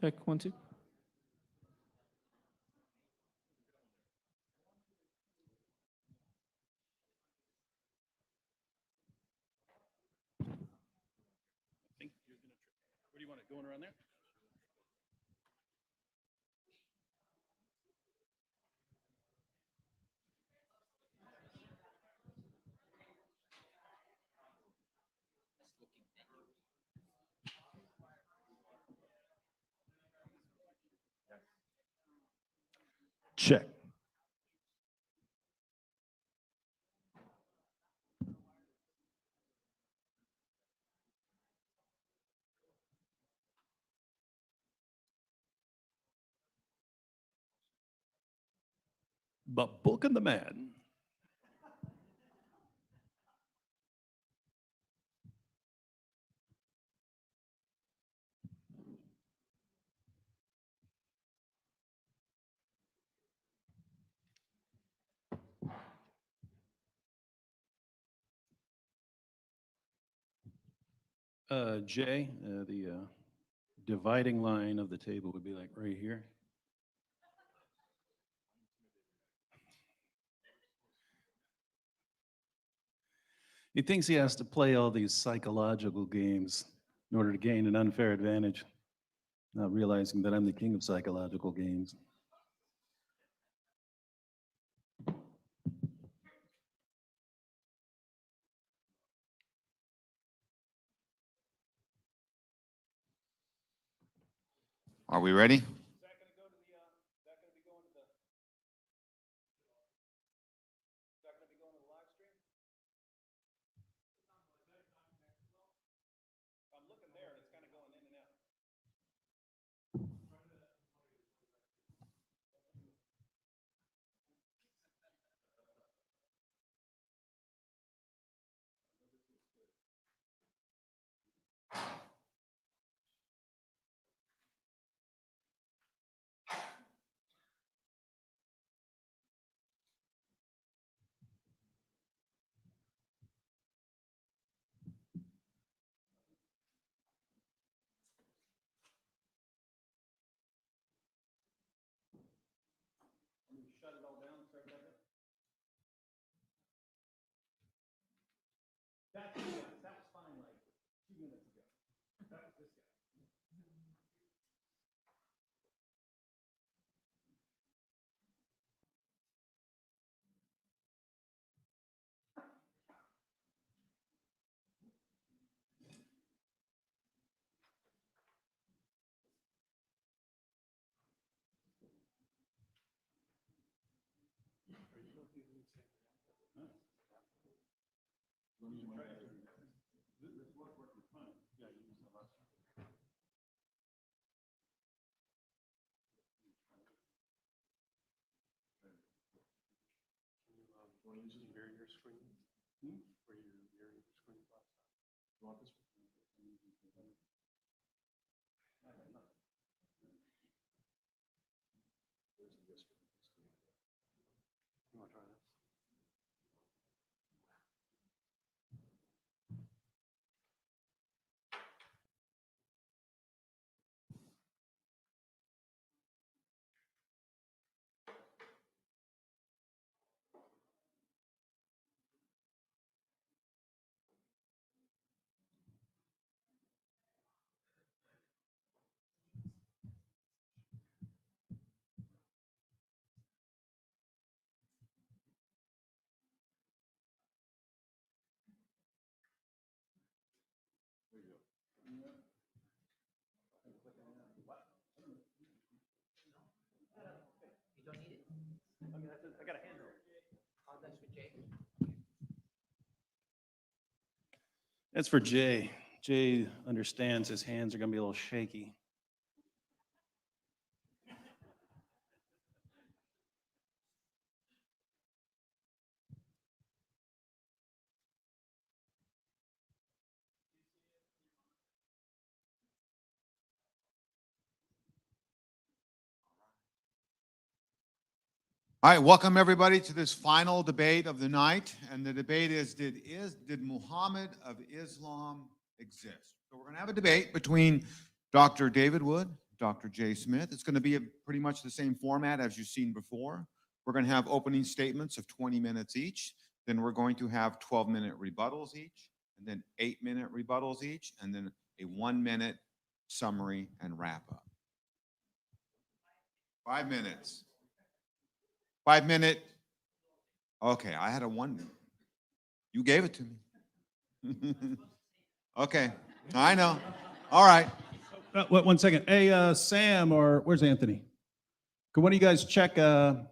Check, 1, 2. Where do you want it going around there? Check. But booking the man. Jay, the dividing line of the table would be like right here. He thinks he has to play all these psychological games in order to gain an unfair advantage, not realizing that I'm the king of psychological games. Are we ready? Shut it all down, start back up. That was fine like 2 minutes ago. That was this guy. You don't need it. I got a handle. Oh, that's for Jay. That's for Jay. Jay understands his hands are going to be a little shaky. All right, welcome everybody to this final debate of the night. And the debate is, did Muhammad of Islam exist? So we're going to have a debate between Dr. David Wood, Dr. Jay Smith. It's going to be pretty much the same format as you've seen before. We're going to have opening statements of 20 minutes each. Then we're going to have 12-minute rebuttals each, and then 8-minute rebuttals each, and then a 1-minute summary and wrap up. 5 minutes. 5-minute. Okay, I had a 1 minute. You gave it to me. Okay, I know. All right. One second. Hey, Sam, or where's Anthony? Could one of you guys check the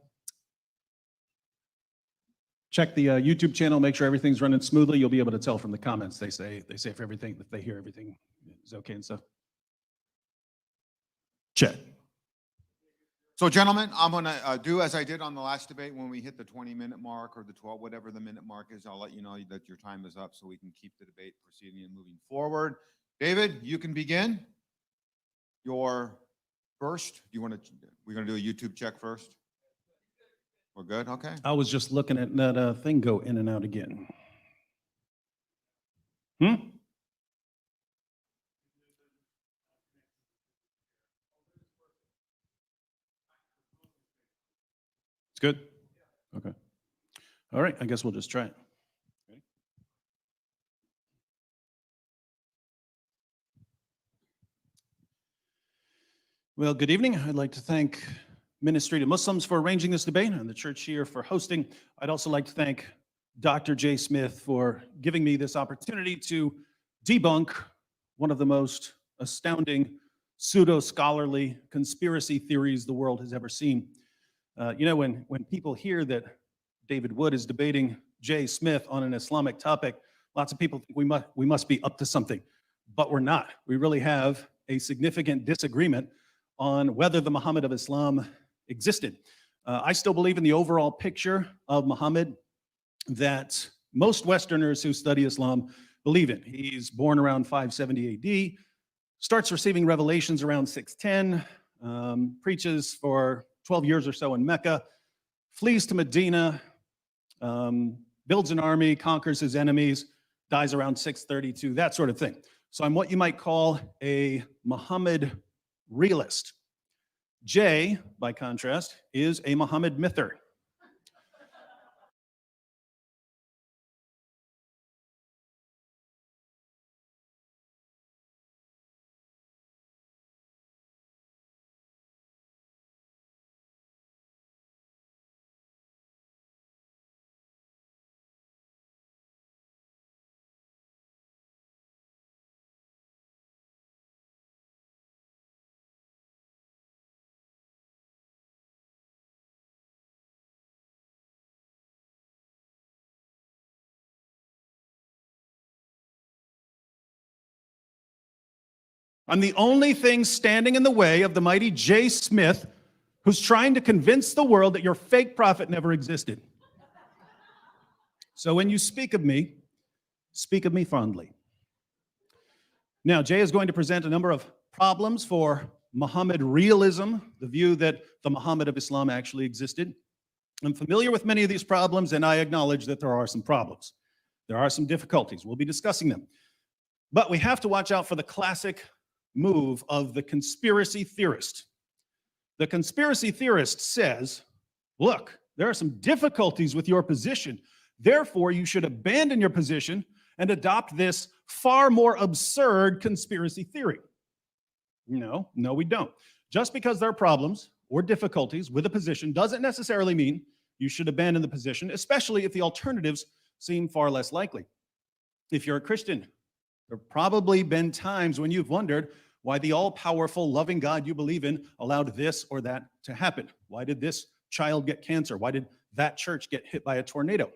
YouTube channel, make sure everything's running smoothly? You'll be able to tell from the comments. They say if everything, if they hear everything is okay and stuff. Check. So gentlemen, I'm going to do as I did on the last debate. When we hit the 20-minute mark or the 12, whatever the minute mark is, I'll let you know that your time is up so we can keep the debate proceeding and moving forward. David, you can begin your first. Do you want to, we're going to do a YouTube check first? We're good? Okay. I was just looking at that thing go in and out again. It's good? Okay. All right, I guess we'll just try it. Ready? Well, good evening. I'd like to thank Ministry to Muslims for arranging this debate and the church here for hosting. I'd also like to thank Dr. Jay Smith for giving me this opportunity to debunk one of the most astounding pseudo-scholarly conspiracy theories the world has ever seen. You know, when people hear that David Wood is debating Jay Smith on an Islamic topic, lots of people think we must be up to something, but we're not. We really have a significant disagreement on whether the Muhammad of Islam existed. I still believe in the overall picture of Muhammad that most Westerners who study Islam believe in. He's born around 570 AD, starts receiving revelations around 610, preaches for 12 years or so in Mecca, flees to Medina, builds an army, conquers his enemies, dies around 632, that sort of thing. So I'm what you might call a Muhammad realist. Jay, by contrast, is a Muhammad myther. I'm the only thing standing in the way of the mighty Jay Smith, who's trying to convince the world that your fake prophet never existed. So when you speak of me fondly. Now, Jay is going to present a number of problems for Muhammad realism, the view that the Muhammad of Islam actually existed. I'm familiar with many of these problems, and I acknowledge that there are some problems. There are some difficulties. We'll be discussing them. But we have to watch out for the classic move of the conspiracy theorist. The conspiracy theorist says, look, there are some difficulties with your position. Therefore, you should abandon your position and adopt this far more absurd conspiracy theory. No, we don't. Just because there are problems or difficulties with a position doesn't necessarily mean you should abandon the position, especially if the alternatives seem far less likely. If you're a Christian, there have probably been times when you've wondered why the all-powerful, loving God you believe in allowed this or that to happen. Why did this child get cancer? Why did that church get hit by a tornado?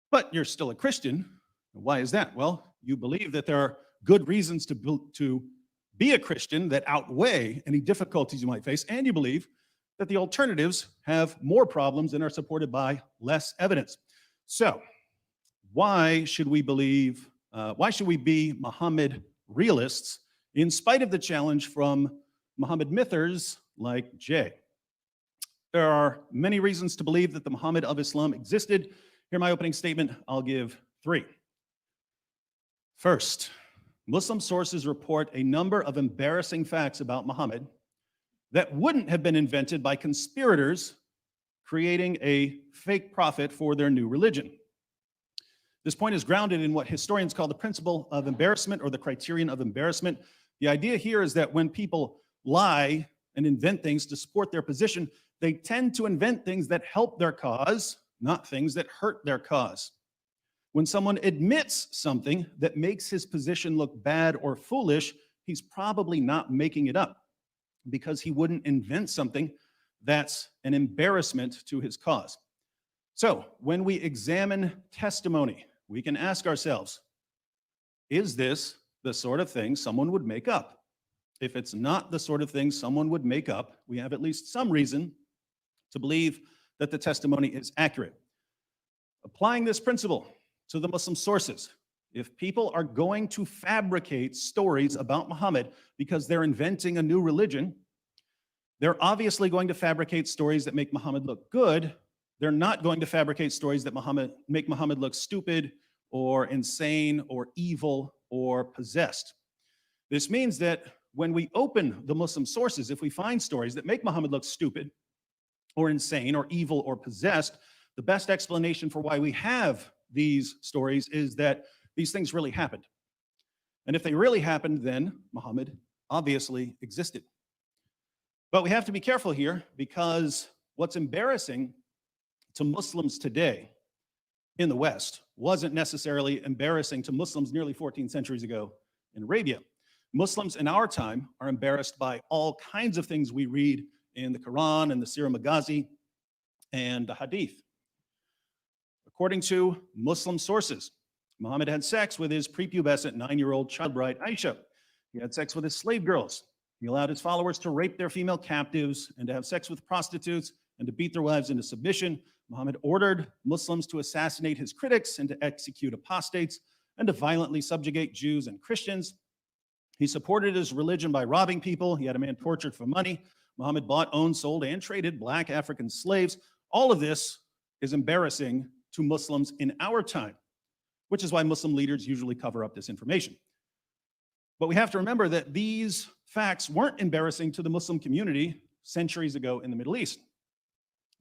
But you're still a Christian. Why is that? Well, you believe that there are good reasons to be a Christian that outweigh any difficulties you might face, and you believe that the alternatives have more problems and are supported by less evidence. So, why should we be Muhammad realists in spite of the challenge from Muhammad mythers like Jay? There are many reasons to believe that the Muhammad of Islam existed. Here my opening statement, I'll give 3. First, Muslim sources report a number of embarrassing facts about Muhammad that wouldn't have been invented by conspirators creating a fake prophet for their new religion. This point is grounded in what historians call the principle of embarrassment or the criterion of embarrassment. The idea here is that when people lie and invent things to support their position, they tend to invent things that help their cause, not things that hurt their cause. When someone admits something that makes his position look bad or foolish, he's probably not making it up, because he wouldn't invent something that's an embarrassment to his cause. So when we examine testimony, we can ask ourselves, is this the sort of thing someone would make up? If it's not the sort of thing someone would make up, we have at least some reason to believe that the testimony is accurate. Applying this principle to the Muslim sources, if people are going to fabricate stories about Muhammad because they're inventing a new religion, they're obviously going to fabricate stories that make Muhammad look good. They're not going to fabricate stories that make Muhammad look stupid or insane or evil or possessed. This means that when we open the Muslim sources, if we find stories that make Muhammad look stupid or insane or evil or possessed, the best explanation for why we have these stories is that these things really happened. And if they really happened, then Muhammad obviously existed. But we have to be careful here, because what's embarrassing to Muslims today in the West wasn't necessarily embarrassing to Muslims nearly 14 centuries ago in Arabia. Muslims in our time are embarrassed by all kinds of things we read in the Quran and the Sirah Maghazi and the Hadith. According to Muslim sources, Muhammad had sex with his prepubescent 9-year-old child bride Aisha. He had sex with his slave girls. He allowed his followers to rape their female captives and to have sex with prostitutes and to beat their wives into submission. Muhammad ordered Muslims to assassinate his critics and to execute apostates and to violently subjugate Jews and Christians. He supported his religion by robbing people. He had a man tortured for money. Muhammad bought, owned, sold, and traded black African slaves. All of this is embarrassing to Muslims in our time, which is why Muslim leaders usually cover up this information. But we have to remember that these facts weren't embarrassing to the Muslim community centuries ago in the Middle East.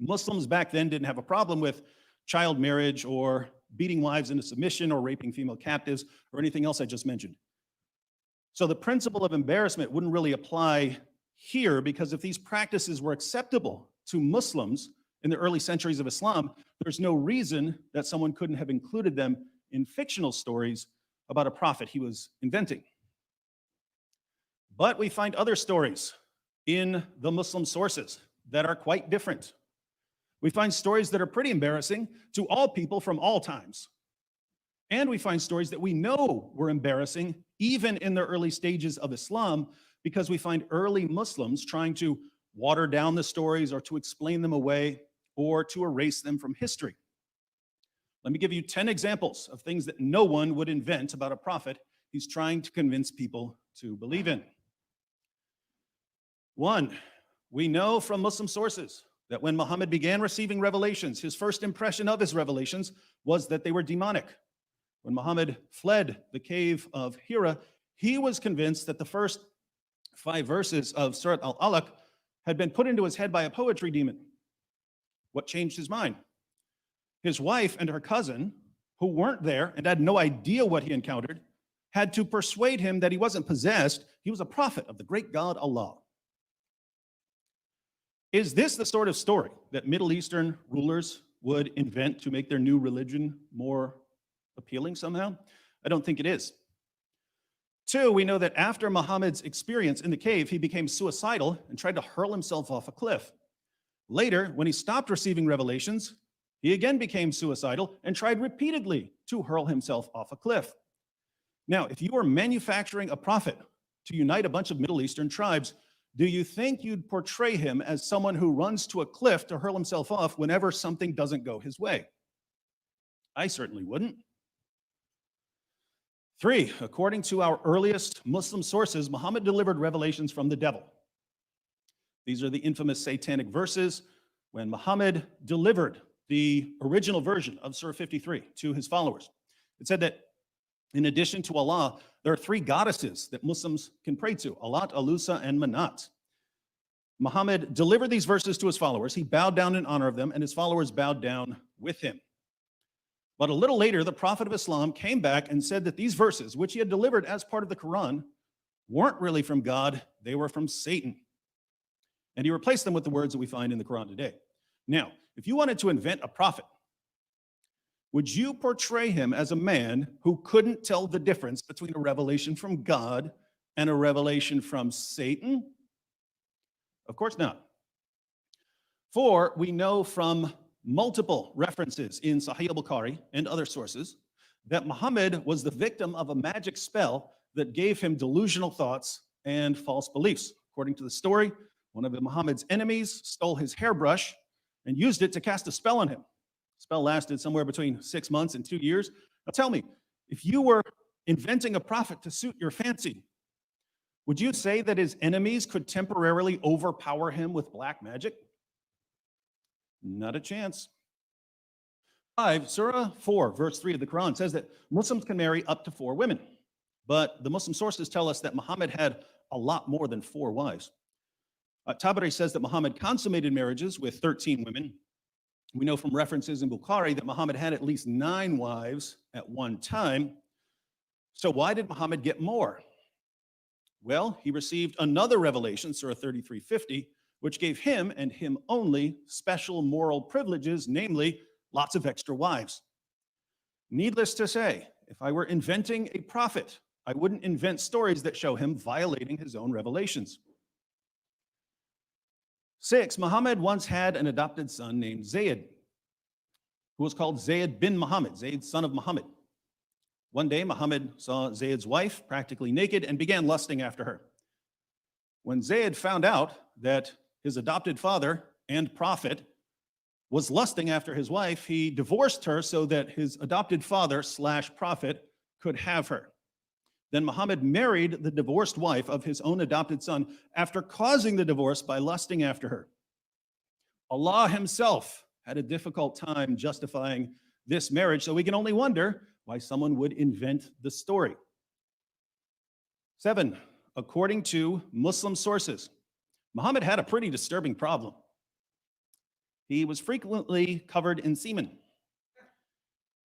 Muslims back then didn't have a problem with child marriage or beating wives into submission or raping female captives or anything else I just mentioned. So the principle of embarrassment wouldn't really apply here, because if these practices were acceptable to Muslims in the early centuries of Islam, there's no reason that someone couldn't have included them in fictional stories about a prophet he was inventing. But we find other stories in the Muslim sources that are quite different. We find stories that are pretty embarrassing to all people from all times. And we find stories that we know were embarrassing even in the early stages of Islam, because we find early Muslims trying to water down the stories or to explain them away or to erase them from history. Let me give you 10 examples of things that no one would invent about a prophet he's trying to convince people to believe in. 1, we know from Muslim sources that when Muhammad began receiving revelations, his first impression of his revelations was that they were demonic. When Muhammad fled the cave of Hira, he was convinced that the first 5 verses of Surat Al-Alaq had been put into his head by a poetry demon. What changed his mind? His wife and her cousin, who weren't there and had no idea what he encountered, had to persuade him that he wasn't possessed, he was a prophet of the great God Allah. Is this the sort of story that Middle Eastern rulers would invent to make their new religion more appealing somehow? I don't think it is. 2, we know that after Muhammad's experience in the cave, he became suicidal and tried to hurl himself off a cliff. Later, when he stopped receiving revelations, he again became suicidal and tried repeatedly to hurl himself off a cliff. Now, if you were manufacturing a prophet to unite a bunch of Middle Eastern tribes, do you think you'd portray him as someone who runs to a cliff to hurl himself off whenever something doesn't go his way? I certainly wouldn't. 3, according to our earliest Muslim sources, Muhammad delivered revelations from the devil. These are the infamous satanic verses when Muhammad delivered the original version of Surah 53 to his followers. It said that In addition to Allah, there are three goddesses that Muslims can pray to: Allat, Alusa, and Manat. Muhammad delivered these verses to his followers. He bowed down in honor of them, and his followers bowed down with him. But a little later, the Prophet of Islam came back and said that these verses, which he had delivered as part of the Quran, weren't really from God, they were from Satan. And he replaced them with the words that we find in the Quran today. Now, if you wanted to invent a prophet, would you portray him as a man who couldn't tell the difference between a revelation from God and a revelation from Satan? Of course not. For we know from multiple references in Sahih al-Bukhari and other sources that Muhammad was the victim of a magic spell that gave him delusional thoughts and false beliefs. According to the story, one of Muhammad's enemies stole his hairbrush and used it to cast a spell on him. The spell lasted somewhere between 6 months and 2 years. Now tell me, if you were inventing a prophet to suit your fancy, would you say that his enemies could temporarily overpower him with black magic? Not a chance. 5, Surah 4, verse 3 of the Quran says that Muslims can marry up to 4 women. But the Muslim sources tell us that Muhammad had a lot more than 4 wives. Tabari says that Muhammad consummated marriages with 13 women. We know from references in Bukhari that Muhammad had at least 9 wives at one time. So why did Muhammad get more? Well, he received another revelation, Surah 33:50, which gave him and him only special moral privileges, namely lots of extra wives. Needless to say, if I were inventing a prophet, I wouldn't invent stories that show him violating his own revelations. 6, Muhammad once had an adopted son named Zayd, who was called Zayd bin Muhammad, Zayd son of Muhammad. One day, Muhammad saw Zayd's wife practically naked and began lusting after her. When Zayd found out that his adopted father and prophet was lusting after his wife, he divorced her so that his adopted father / prophet could have her. Then Muhammad married the divorced wife of his own adopted son after causing the divorce by lusting after her. Allah himself had a difficult time justifying this marriage, so we can only wonder why someone would invent the story. 7, according to Muslim sources, Muhammad had a pretty disturbing problem. He was frequently covered in semen.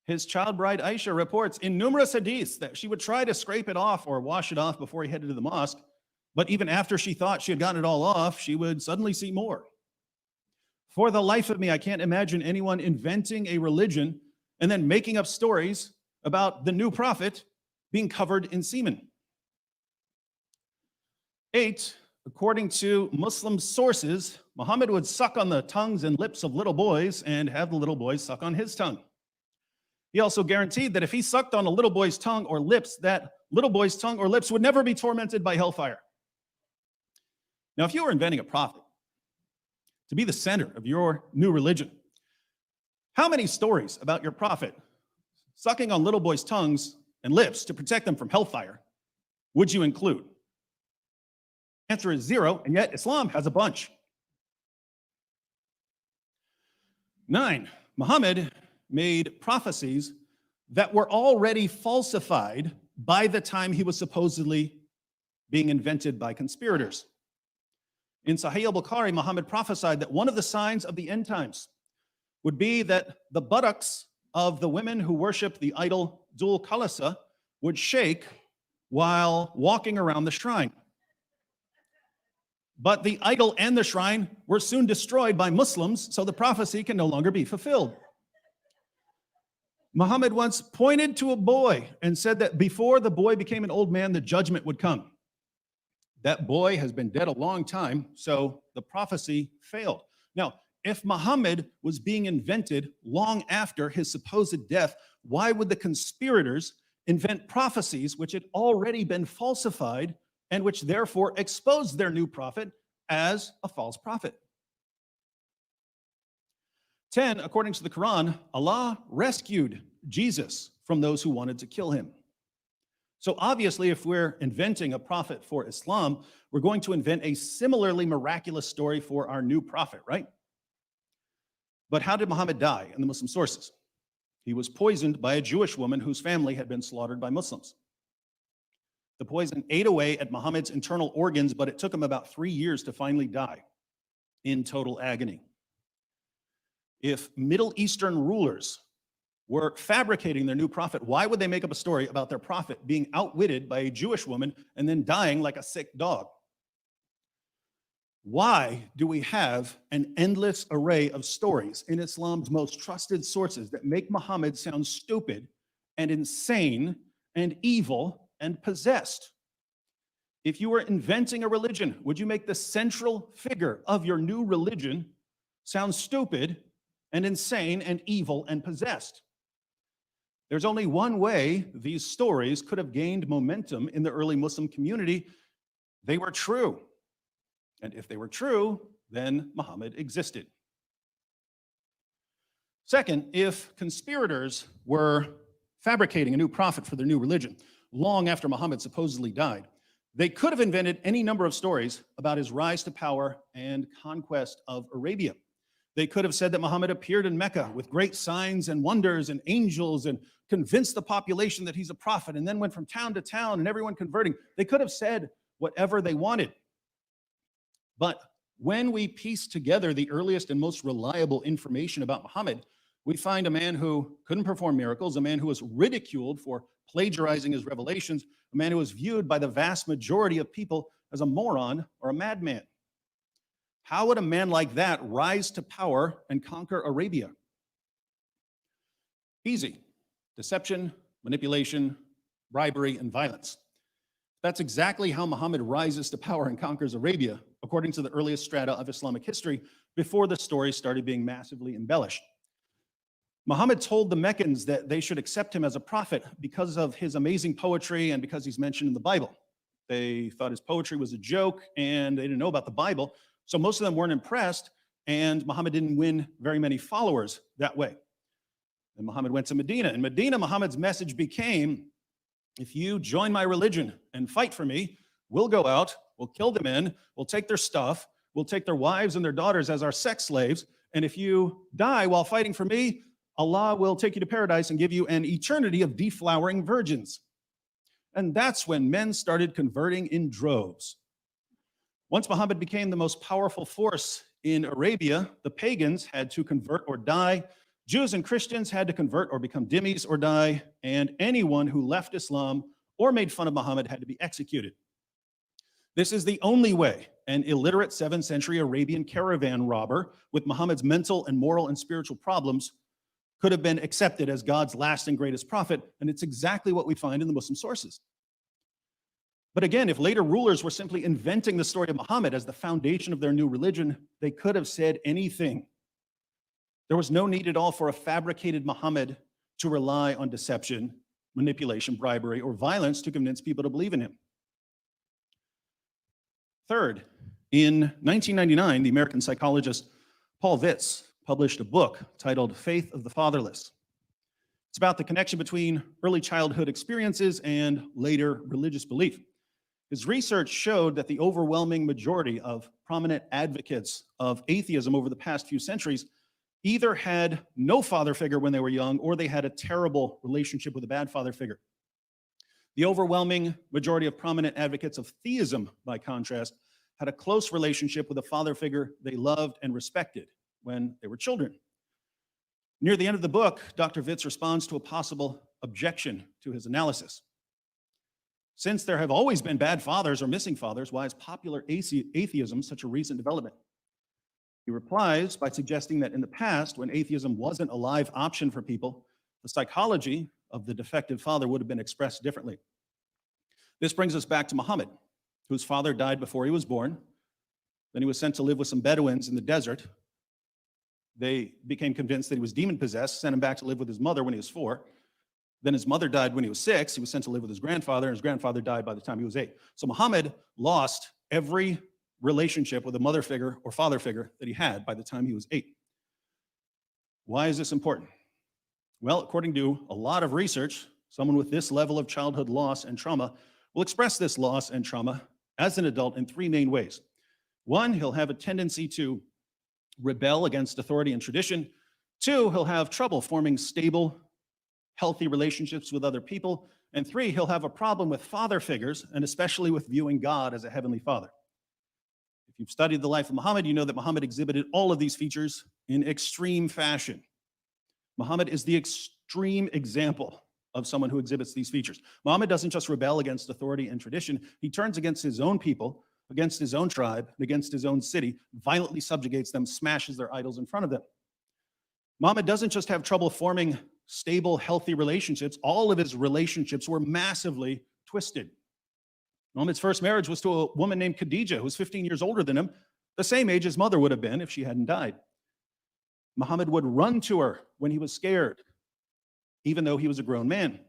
His child bride Aisha reports in numerous hadiths that she would try to scrape it off or wash it off before he headed to the mosque, but even after she thought she had gotten it all off, she would suddenly see more. For the life of me, I can't imagine anyone inventing a religion and then making up stories about the new prophet being covered in semen. 8, according to Muslim sources, Muhammad would suck on the tongues and lips of little boys and have the little boys suck on his tongue. He also guaranteed that if he sucked on a little boy's tongue or lips, that little boy's tongue or lips would never be tormented by hellfire. Now, if you were inventing a prophet to be the center of your new religion, how many stories about your prophet sucking on little boys' tongues and lips to protect them from hellfire would you include? Answer is 0, and yet Islam has a bunch. 9, Muhammad made prophecies that were already falsified by the time he was supposedly being invented by conspirators. In Sahih al-Bukhari, Muhammad prophesied that one of the signs of the end times would be that the buttocks of the women who worship the idol Dul Khalasa would shake while walking around the shrine. But the idol and the shrine were soon destroyed by Muslims, so the prophecy can no longer be fulfilled. Muhammad once pointed to a boy and said that before the boy became an old man, the judgment would come. That boy has been dead a long time, so the prophecy failed. Now, if Muhammad was being invented long after his supposed death, why would the conspirators invent prophecies which had already been falsified and which therefore exposed their new prophet as a false prophet? 10, according to the Quran, Allah rescued Jesus from those who wanted to kill him. So obviously, if we're inventing a prophet for Islam, we're going to invent a similarly miraculous story for our new prophet, right? But how did Muhammad die in the Muslim sources? He was poisoned by a Jewish woman whose family had been slaughtered by Muslims. The poison ate away at Muhammad's internal organs, but it took him about 3 years to finally die in total agony. If Middle Eastern rulers were fabricating their new prophet, why would they make up a story about their prophet being outwitted by a Jewish woman and then dying like a sick dog? Why do we have an endless array of stories in Islam's most trusted sources that make Muhammad sound stupid and insane and evil and possessed? If you were inventing a religion, would you make the central figure of your new religion sound stupid and insane and evil and possessed? There's only one way these stories could have gained momentum in the early Muslim community. They were true. And if they were true, then Muhammad existed. Second, if conspirators were fabricating a new prophet for their new religion long after Muhammad supposedly died, they could have invented any number of stories about his rise to power and conquest of Arabia. They could have said that Muhammad appeared in Mecca with great signs and wonders and angels and convinced the population that he's a prophet and then went from town to town and everyone converting. They could have said whatever they wanted. But when we piece together the earliest and most reliable information about Muhammad, we find a man who couldn't perform miracles, a man who was ridiculed for plagiarizing his revelations, a man who was viewed by the vast majority of people as a moron or a madman. How would a man like that rise to power and conquer Arabia? Easy. Deception, manipulation, bribery, and violence. That's exactly how Muhammad rises to power and conquers Arabia, according to the earliest strata of Islamic history, before the story started being massively embellished. Muhammad told the Meccans that they should accept him as a prophet because of his amazing poetry and because he's mentioned in the Bible. They thought his poetry was a joke and they didn't know about the Bible, so most of them weren't impressed, and Muhammad didn't win very many followers that way. And Muhammad went to Medina. In Medina, Muhammad's message became, if you join my religion and fight for me, we'll go out, we'll kill the men, we'll take their stuff, we'll take their wives and their daughters as our sex slaves, and if you die while fighting for me, Allah will take you to paradise and give you an eternity of deflowering virgins. And that's when men started converting in droves. Once Muhammad became the most powerful force in Arabia, the pagans had to convert or die. Jews and Christians had to convert or become dhimmis or die, and anyone who left Islam or made fun of Muhammad had to be executed. This is the only way an illiterate 7th century Arabian caravan robber with Muhammad's mental and moral and spiritual problems could have been accepted as God's last and greatest prophet, and it's exactly what we find in the Muslim sources. But again, if later rulers were simply inventing the story of Muhammad as the foundation of their new religion, they could have said anything. There was no need at all for a fabricated Muhammad to rely on deception, manipulation, bribery, or violence to convince people to believe in him. Third, in 1999, the American psychologist Paul Vitz published a book titled Faith of the Fatherless. It's about the connection between early childhood experiences and later religious belief. His research showed that the overwhelming majority of prominent advocates of atheism over the past few centuries either had no father figure when they were young or they had a terrible relationship with a bad father figure. The overwhelming majority of prominent advocates of theism, by contrast, had a close relationship with a father figure they loved and respected when they were children. Near the end of the book, Dr. Vitz responds to a possible objection to his analysis. Since there have always been bad fathers or missing fathers, why is popular atheism such a recent development? He replies by suggesting that in the past, when atheism wasn't a live option for people, the psychology of the defective father would have been expressed differently. This brings us back to Muhammad, whose father died before he was born. Then he was sent to live with some Bedouins in the desert. They became convinced that he was demon-possessed, sent him back to live with his mother when he was 4. Then his mother died when he was 6. He was sent to live with his grandfather, and his grandfather died by the time he was 8. So Muhammad lost every relationship with a mother figure or father figure that he had by the time he was 8. Why is this important? Well, according to a lot of research, someone with this level of childhood loss and trauma will express this loss and trauma as an adult in 3 main ways. 1, he'll have a tendency to rebel against authority and tradition. 2, he'll have trouble forming stable healthy relationships with other people. And 3, he'll have a problem with father figures, and especially with viewing God as a heavenly father. If you've studied the life of Muhammad, you know that Muhammad exhibited all of these features in extreme fashion. Muhammad is the extreme example of someone who exhibits these features. Muhammad doesn't just rebel against authority and tradition, he turns against his own people, against his own tribe, and against his own city, violently subjugates them, smashes their idols in front of them. Muhammad doesn't just have trouble forming stable, healthy relationships. All of his relationships were massively twisted. Muhammad's first marriage was to a woman named Khadijah, who was 15 years older than him, the same age his mother would have been if she hadn't died. Muhammad would run to her when he was scared, even though he was a grown man.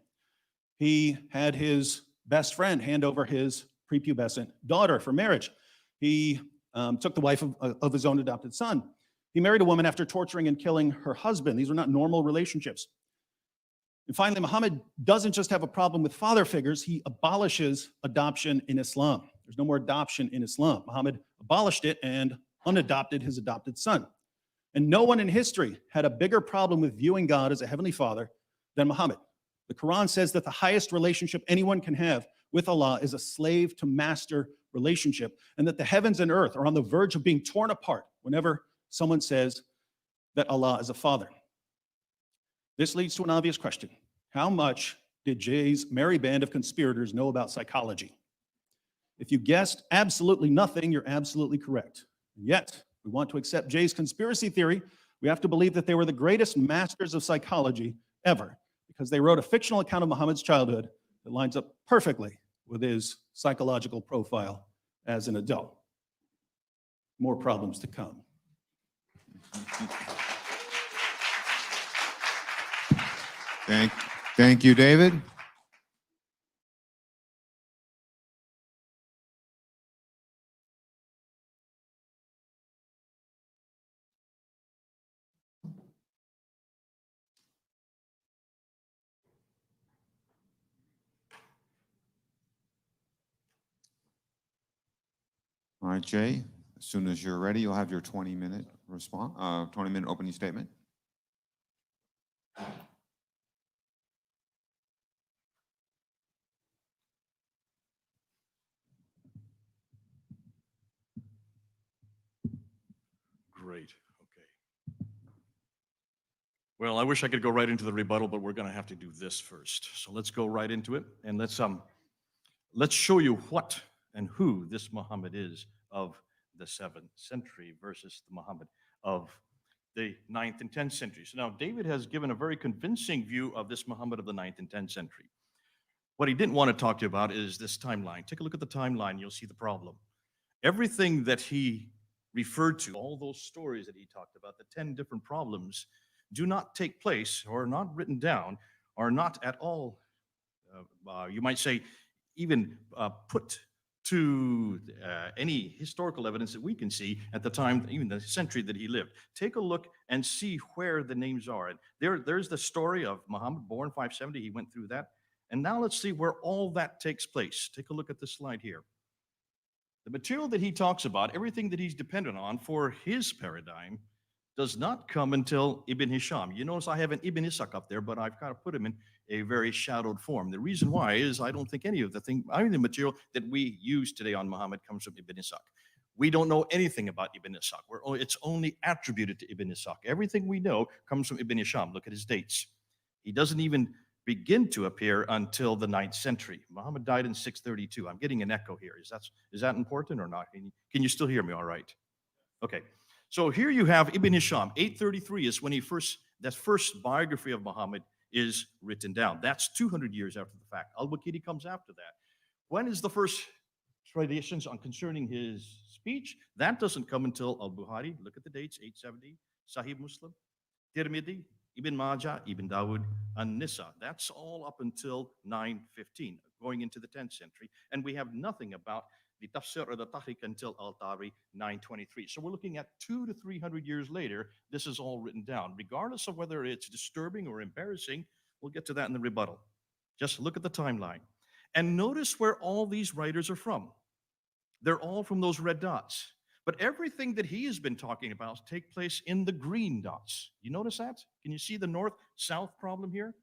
He had his best friend hand over his prepubescent daughter for marriage. He took the wife of his own adopted son. He married a woman after torturing and killing her husband. These were not normal relationships. And finally, Muhammad doesn't just have a problem with father figures, he abolishes adoption in Islam. There's no more adoption in Islam. Muhammad abolished it and unadopted his adopted son. And no one in history had a bigger problem with viewing God as a heavenly father than Muhammad. The Quran says that the highest relationship anyone can have with Allah is a slave to master relationship, and that the heavens and earth are on the verge of being torn apart whenever someone says that Allah is a father. This leads to an obvious question. How much did Jay's merry band of conspirators know about psychology? If you guessed absolutely nothing, you're absolutely correct. And yet, we want to accept Jay's conspiracy theory, we have to believe that they were the greatest masters of psychology ever, because they wrote a fictional account of Muhammad's childhood that lines up perfectly with his psychological profile as an adult. More problems to come. Thank you, David. All right, Jay, as soon as you're ready, you'll have your 20-minute response, 20-minute opening statement. Great, okay. Well, I wish I could go right into the rebuttal, but we're going to have to do this first. So let's go right into it, and let's show you what and who this Muhammad is of the 7th century versus the Muhammad of the 9th and 10th centuries. So now, David has given a very convincing view of this Muhammad of the 9th and 10th century. What he didn't want to talk to you about is this timeline. Take a look at the timeline, you'll see the problem. Everything that he referred to, all those stories that he talked about, the 10 different problems, do not take place or are not written down, are not at all, you might say, even put to any historical evidence that we can see at the time, even the century that he lived. Take a look and see where the names are. And there's the story of Muhammad, born 570. He went through that. And now let's see where all that takes place. Take a look at this slide here. The material that he talks about, everything that he's dependent on for his paradigm, does not come until Ibn Hisham. You notice I have an Ibn Ishaq up there, but I've kind of put him in a very shadowed form. The reason why is I don't think any of the material that we use today on Muhammad comes from Ibn Ishaq. We don't know anything about Ibn Ishaq. It's only attributed to Ibn Ishaq. Everything we know comes from Ibn Hisham. Look at his dates. He doesn't even begin to appear until the 9th century. Muhammad died in 632. I'm getting an echo here. Is that important or not? Can you still hear me all right? Okay. So here you have Ibn Hisham. 833 is when that first biography of Muhammad is written down. That's 200 years after the fact. Al-Waqidi comes after that. When is the first traditions on concerning his speech? That doesn't come until Al-Bukhari. Look at the dates, 870. Sahih Muslim, Tirmidhi, Ibn Majah, Ibn Dawud, and Nisa. That's all up until 915, going into the 10th century. And we have nothing about the Tafsir or the Tahriq until Al-Tabari, 923. So we're looking at 200 to 300 years later, this is all written down. Regardless of whether it's disturbing or embarrassing, we'll get to that in the rebuttal. Just look at the timeline. And notice where all these writers are from. They're all from those red dots. But everything that he has been talking about take place in the green dots. You notice that? Can you see the north-south problem here?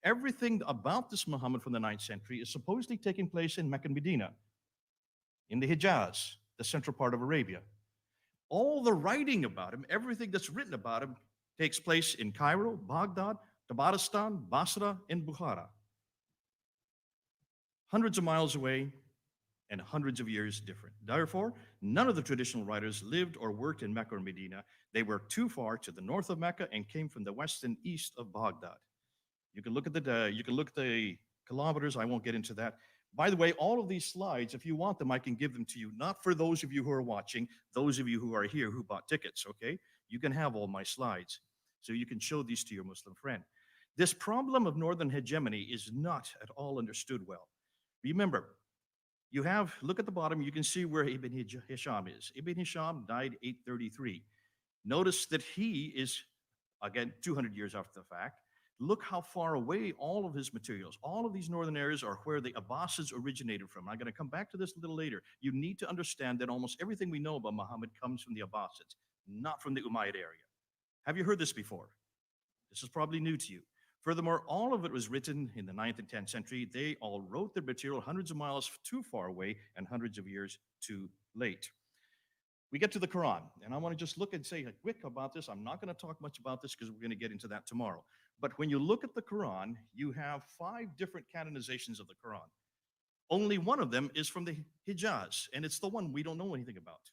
Everything about this Muhammad from the 9th century is supposedly taking place in Mecca and Medina, in the Hijaz, the central part of Arabia. All the writing about him, everything that's written about him, takes place in Cairo, Baghdad, Tabaristan, Basra, and Bukhara. Hundreds of miles away and hundreds of years different. Therefore, none of the traditional writers lived or worked in Mecca or Medina. They were too far to the north of Mecca and came from the west and east of Baghdad. You can look at the kilometers. I won't get into that. By the way, all of these slides, if you want them, I can give them to you. Not for those of you who are watching, those of you who are here who bought tickets, okay? You can have all my slides. So you can show these to your Muslim friend. This problem of northern hegemony is not at all understood well. Remember, look at the bottom, you can see where Ibn Hisham is. Ibn Hisham died 833. Notice that he is, again, 200 years after the fact. Look how far away all of his materials, all of these northern areas are where the Abbasids originated from. I'm going to come back to this a little later. You need to understand that almost everything we know about Muhammad comes from the Abbasids, not from the Umayyad area. Have you heard this before? This is probably new to you. Furthermore, all of it was written in the 9th and 10th century. They all wrote their material hundreds of miles too far away and hundreds of years too late. We get to the Quran, and I want to just look and say quick about this. I'm not going to talk much about this because we're going to get into that tomorrow. But when you look at the Quran, you have 5 different canonizations of the Quran. Only one of them is from the Hijaz, and it's the one we don't know anything about.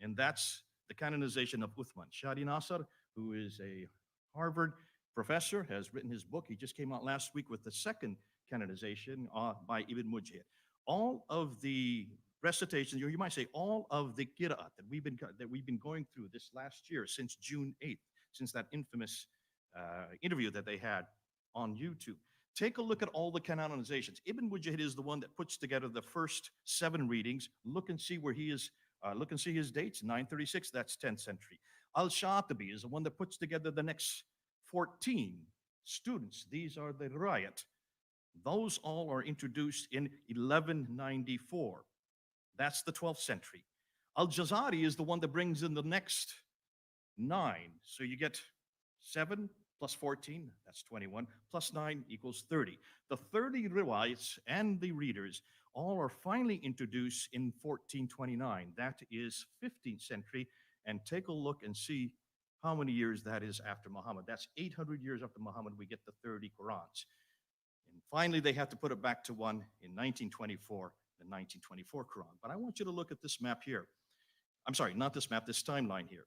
And that's the canonization of Uthman. Shadi Nasr, who is a Harvard professor, has written his book. He just came out last week with the second canonization by Ibn Mujahid. All of the recitations, or you might say all of the qira'at that we've been going through this last year since June 8th, since that infamous interview that they had on YouTube. Take a look at all the canonizations. Ibn Mujahid is the one that puts together the first 7 readings. Look and see where he is. Look and see his dates. 936, that's 10th century. Al-Shatibi is the one that puts together the next 14 students. These are the riot. Those all are introduced in 1194. That's the 12th century. Al-Jazari is the one that brings in the next 9. So you get 7 plus 14, that's 21, plus 9 equals 30. The 30 riwayats and the readers all are finally introduced in 1429. That is 15th century. And take a look and see how many years that is after Muhammad. That's 800 years after Muhammad, we get the 30 Qurans. And finally, they have to put it back to one in 1924, the 1924 Quran. But I want you to look at this map here. I'm sorry, not this map, this timeline here.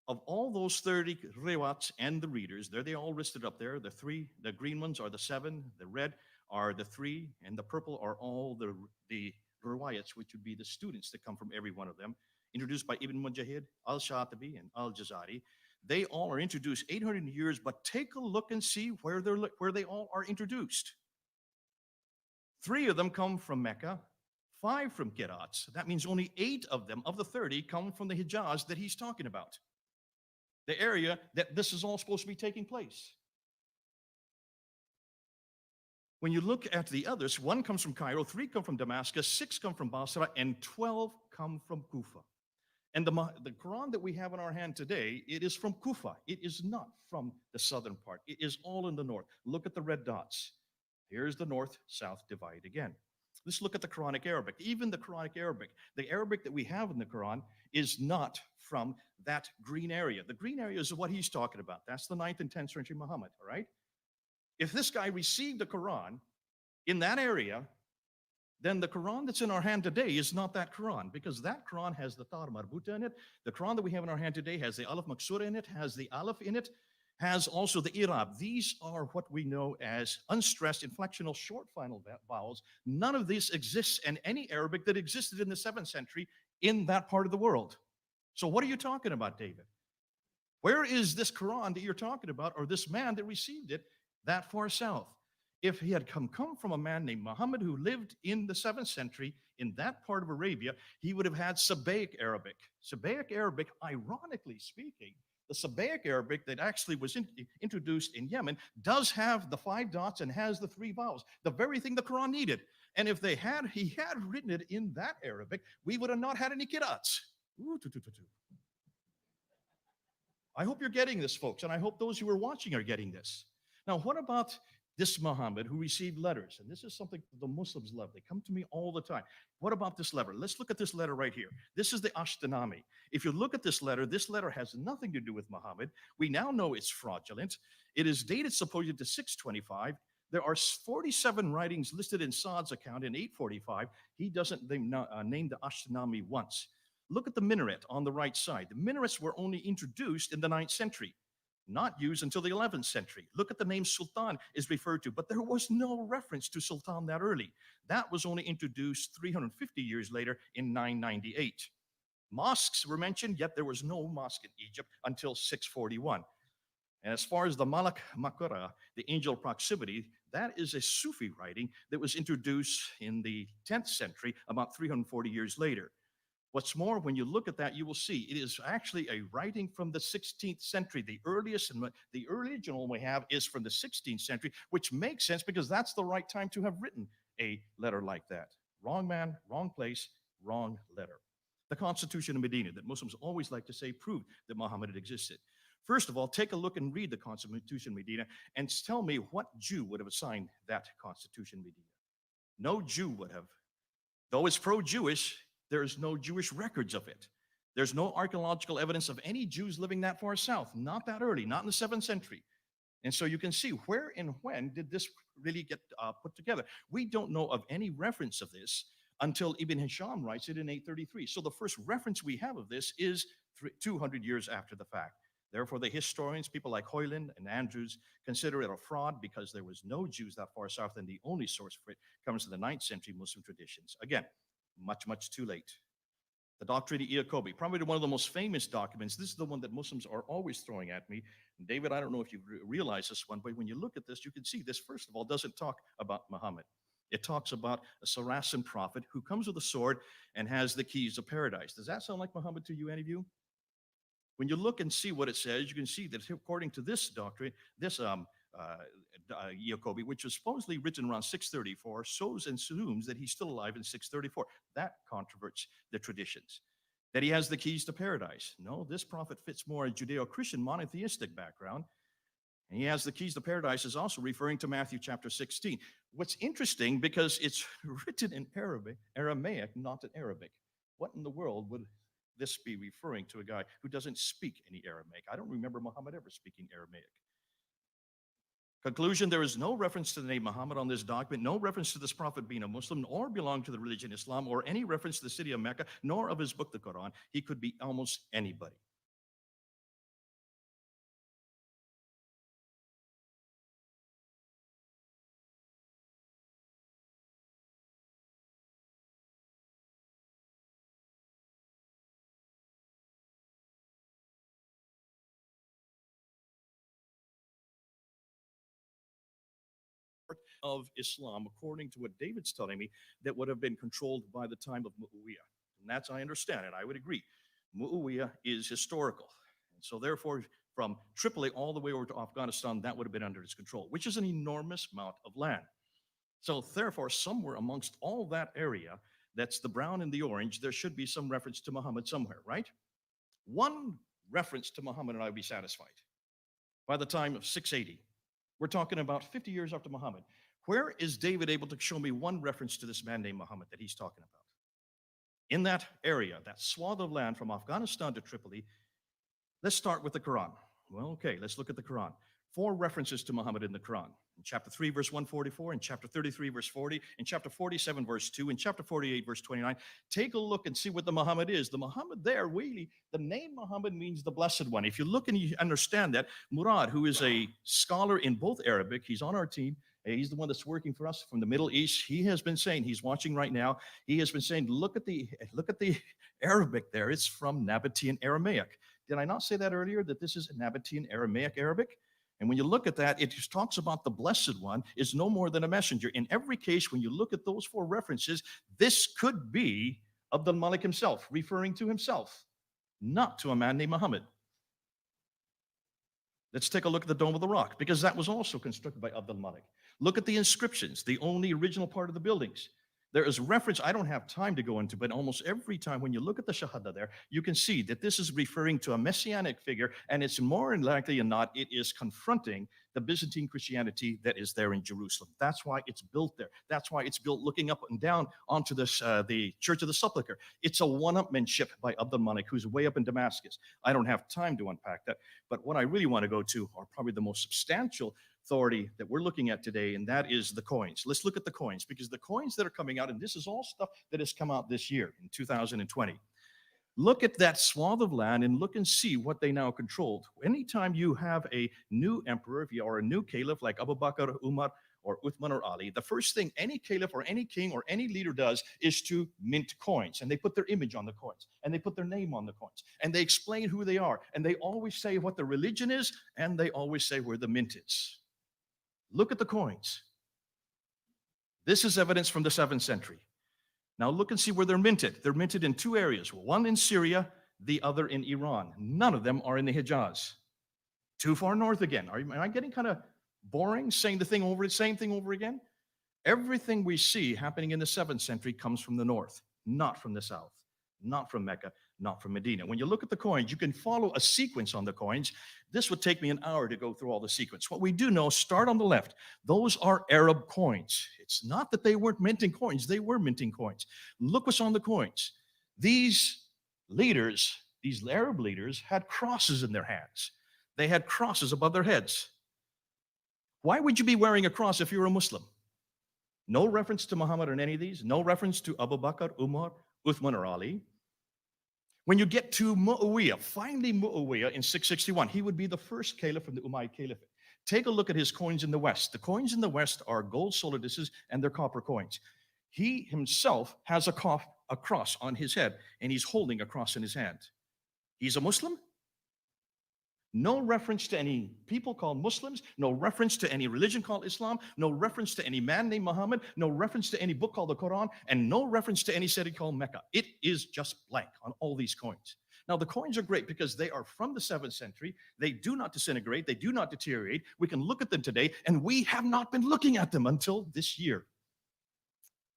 Of all those 30 riwayats and the readers, they all listed up there. The green ones are the 7, the red are the 3, and the purple are all the riwayats, which would be the students that come from every one of them, introduced by Ibn Mujahid, Al-Shatibi, and Al-Jazari. They all are introduced 800 years, but take a look and see where they all are introduced. 3 of them come from Mecca, 5 from Qira'ats. That means only 8 of them, of the 30, come from the Hijaz that he's talking about, the area that this is all supposed to be taking place. When you look at the others, 1 comes from Cairo, 3 come from Damascus, 6 come from Basra, and 12 come from Kufa. And the Quran that we have in our hand today, it is from Kufa. It is not from the southern part. It is all in the north. Look at the red dots. Here's the north-south divide again. Let's look at the Quranic Arabic. Even the Quranic Arabic, the Arabic that we have in the Quran is not from that green area. The green area is what he's talking about. That's the 9th and 10th century Muhammad, all right? If this guy received the Quran in that area, then the Quran that's in our hand today is not that Quran, because that Quran has the Ta Marbuta in it. The Quran that we have in our hand today has the Alif Maksura in it, has the Alif in it, has also the Irab. These are what we know as unstressed inflectional short final vowels. None of this exists in any Arabic that existed in the 7th century in that part of the world. So what are you talking about, David? Where is this Quran that you're talking about, or this man that received it that far south? If he had come from a man named Muhammad who lived in the 7th century in that part of Arabia, he would have had Sabaic Arabic. Sabaic Arabic, ironically speaking, the Sabaic Arabic that actually was introduced in Yemen does have the 5 dots and has the 3 vowels, the very thing the Quran needed. And if he had written it in that Arabic, we would have not had any qira'ats. I hope you're getting this, folks, and I hope those who are watching are getting this. Now, what about this Muhammad who received letters, and this is something the Muslims love. They come to me all the time. What about this letter? Let's look at this letter right here. This is the Ashtanami. If you look at this letter has nothing to do with Muhammad. We now know it's fraudulent. It is dated supposedly to 625. There are 47 writings listed in Saad's account in 845. He doesn't name the Ashtanami once. Look at the minaret on the right side. The minarets were only introduced in the 9th century, not used until the 11th century. Look at the name Sultan is referred to, but there was no reference to Sultan that early. That was only introduced 350 years later in 998. Mosques were mentioned, yet there was no mosque in Egypt until 641. And as far as the Malak Makura, the angel proximity, that is a Sufi writing that was introduced in the 10th century, about 340 years later. What's more, when you look at that, you will see it is actually a writing from the 16th century. The earliest and the original we have is from the 16th century, which makes sense because that's the right time to have written a letter like that. Wrong man, wrong place, wrong letter. The Constitution of Medina that Muslims always like to say proved that Muhammad had existed. First of all, take a look and read the Constitution of Medina and tell me what Jew would have signed that Constitution of Medina. No Jew would have. Though it's pro-Jewish, there's no Jewish records of it. There's no archaeological evidence of any Jews living that far south, not that early, not in the 7th century. And so you can see where and when did this really get put together. We don't know of any reference of this until Ibn Hisham writes it in 833. So the first reference we have of this is 200 years after the fact. Therefore, the historians, people like Hoyland and Andrews, consider it a fraud because there was no Jews that far south, and the only source for it comes from the 9th century Muslim traditions. Again, much, much too late. The Doctrine of Iacobi, probably one of the most famous documents. This is the one that Muslims are always throwing at me. And David, I don't know if you realize this one, but when you look at this, you can see this, first of all, doesn't talk about Muhammad. It talks about a Saracen prophet who comes with a sword and has the keys of paradise. Does that sound like Muhammad to you, any of you? When you look and see what it says, you can see that according to this doctrine, this Iacobi, which was supposedly written around 634, shows and assumes that he's still alive in 634. That controverts the traditions. That he has the keys to paradise. No, this prophet fits more a Judeo-Christian monotheistic background. And he has the keys to paradise is also referring to Matthew chapter 16. What's interesting, because it's written in Aramaic, not in Arabic. What in the world would this be referring to a guy who doesn't speak any Aramaic? I don't remember Muhammad ever speaking Aramaic. Conclusion, there is no reference to the name Muhammad on this document, no reference to this prophet being a Muslim, or belong to the religion Islam, or any reference to the city of Mecca, nor of his book, the Quran. He could be almost anybody. Of Islam, according to what David's telling me, that would have been controlled by the time of Muawiyah. And that's, I understand, and I would agree. Muawiyah is historical. And so therefore, from Tripoli all the way over to Afghanistan, that would have been under his control, which is an enormous amount of land. So therefore, somewhere amongst all that area, that's the brown and the orange, there should be some reference to Muhammad somewhere, right? One reference to Muhammad and I would be satisfied. By the time of 680, we're talking about 50 years after Muhammad. Where is David able to show me one reference to this man named Muhammad that he's talking about? In that area, that swath of land from Afghanistan to Tripoli, let's start with the Quran. Well, okay, let's look at the Quran. 4 references to Muhammad in the Quran. In chapter 3, verse 144, in chapter 33, verse 40, in chapter 47, verse 2, in chapter 48, verse 29. Take a look and see what the Muhammad is. The Muhammad there, really, the name Muhammad means the blessed one. If you look and you understand that, Murad, who is a scholar in both Arabic, he's on our team, he's the one that's working for us from the Middle East. He has been saying, he's watching right now, he has been saying, look at the Arabic there. It's from Nabatean Aramaic. Did I not say that earlier, that this is Nabatean Aramaic Arabic? And when you look at that, it just talks about the Blessed One is no more than a messenger. In every case, when you look at those 4 references, this could be Abd al-Malik himself, referring to himself, not to a man named Muhammad. Let's take a look at the Dome of the Rock, because that was also constructed by Abd al-Malik. Look at the inscriptions, the only original part of the buildings. There is reference, I don't have time to go into, but almost every time when you look at the Shahada there, you can see that this is referring to a messianic figure, and it's more likely than not, it is confronting the Byzantine Christianity that is there in Jerusalem. That's why it's built there. That's why it's built looking up and down onto this, the Church of the Sepulchre. It's a one-upmanship by Abdul Malik, who's way up in Damascus. I don't have time to unpack that, but what I really want to go to are probably the most substantial authority that we're looking at today, and that is the coins. Let's look at the coins, because the coins that are coming out, and this is all stuff that has come out this year in 2020. Look at that swath of land and look and see what they now controlled. Anytime you have a new emperor or a new caliph like Abu Bakr, Umar, or Uthman or Ali, the first thing any caliph or any king or any leader does is to mint coins. And they put their image on the coins, and they put their name on the coins, and they explain who they are, and they always say what the religion is, and they always say where the mint is. Look at the coins. This is evidence from the 7th century. Now look and see where they're minted. They're minted in two areas, one in Syria, the other in Iran. None of them are in the Hijaz. Too far north again. Am I getting kind of boring saying the same thing over again? Everything we see happening in the 7th century comes from the north, not from the south, not from Mecca, not from Medina. When you look at the coins, you can follow a sequence on the coins. This would take me an hour to go through all the sequence. What we do know, start on the left. Those are Arab coins. It's not that they weren't minting coins. They were minting coins. Look what's on the coins. These leaders, these Arab leaders, had crosses in their hands. They had crosses above their heads. Why would you be wearing a cross if you're a Muslim? No reference to Muhammad in any of these. No reference to Abu Bakr, Umar, Uthman, or Ali. When you get to Muawiyah, finally Muawiyah in 661, he would be the first caliph from the Umayyad Caliphate. Take a look at his coins in the West. The coins in the West are gold soliduses and they're copper coins. He himself has a cross on his head, and he's holding a cross in his hand. He's a Muslim? No reference to any people called Muslims, no reference to any religion called Islam, no reference to any man named Muhammad, no reference to any book called the Quran, and no reference to any city called Mecca. It is just blank on all these coins. Now, the coins are great because they are from the 7th century. They do not disintegrate. They do not deteriorate. We can look at them today, and we have not been looking at them until this year.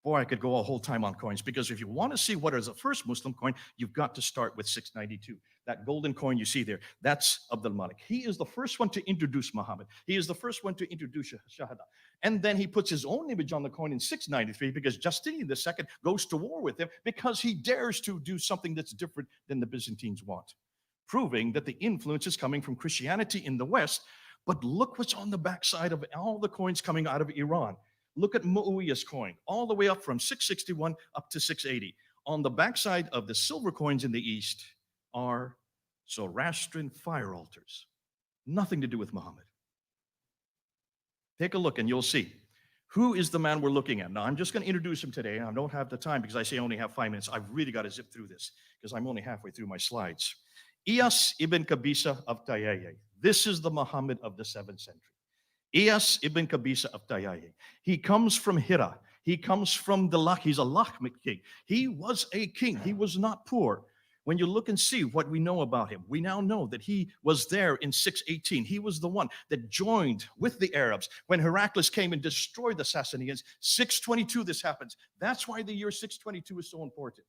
Boy, I could go a whole time on coins, because if you want to see what is the first Muslim coin, you've got to start with 692. That golden coin you see there, that's Abdul Malik. He is the first one to introduce Muhammad. He is the first one to introduce Shahada. And then he puts his own image on the coin in 693 because Justinian II goes to war with him because he dares to do something that's different than the Byzantines want, proving that the influence is coming from Christianity in the West. But look what's on the backside of all the coins coming out of Iran. Look at Muawiyah's coin, all the way up from 661 up to 680. On the backside of the silver coins in the East are Zoroastrian fire altars. Nothing to do with Muhammad. Take a look and you'll see. Who is the man we're looking at? Now, I'm just going to introduce him today. I don't have the time because I say I only have 5 minutes. I've really got to zip through this because I'm only halfway through my slides. Iyas ibn Qabisa of Tayyiye. This is the Muhammad of the 7th century. Iyas ibn Qabisa of Tayyiye. He comes from Hira. He comes from the Lach. He's a Lakhmid king. He was a king. He was not poor. When you look and see what we know about him, we now know that he was there in 618. He was the one that joined with the Arabs when Heraclius came and destroyed the Sassanians. 622 this happens. That's why the year 622 is so important.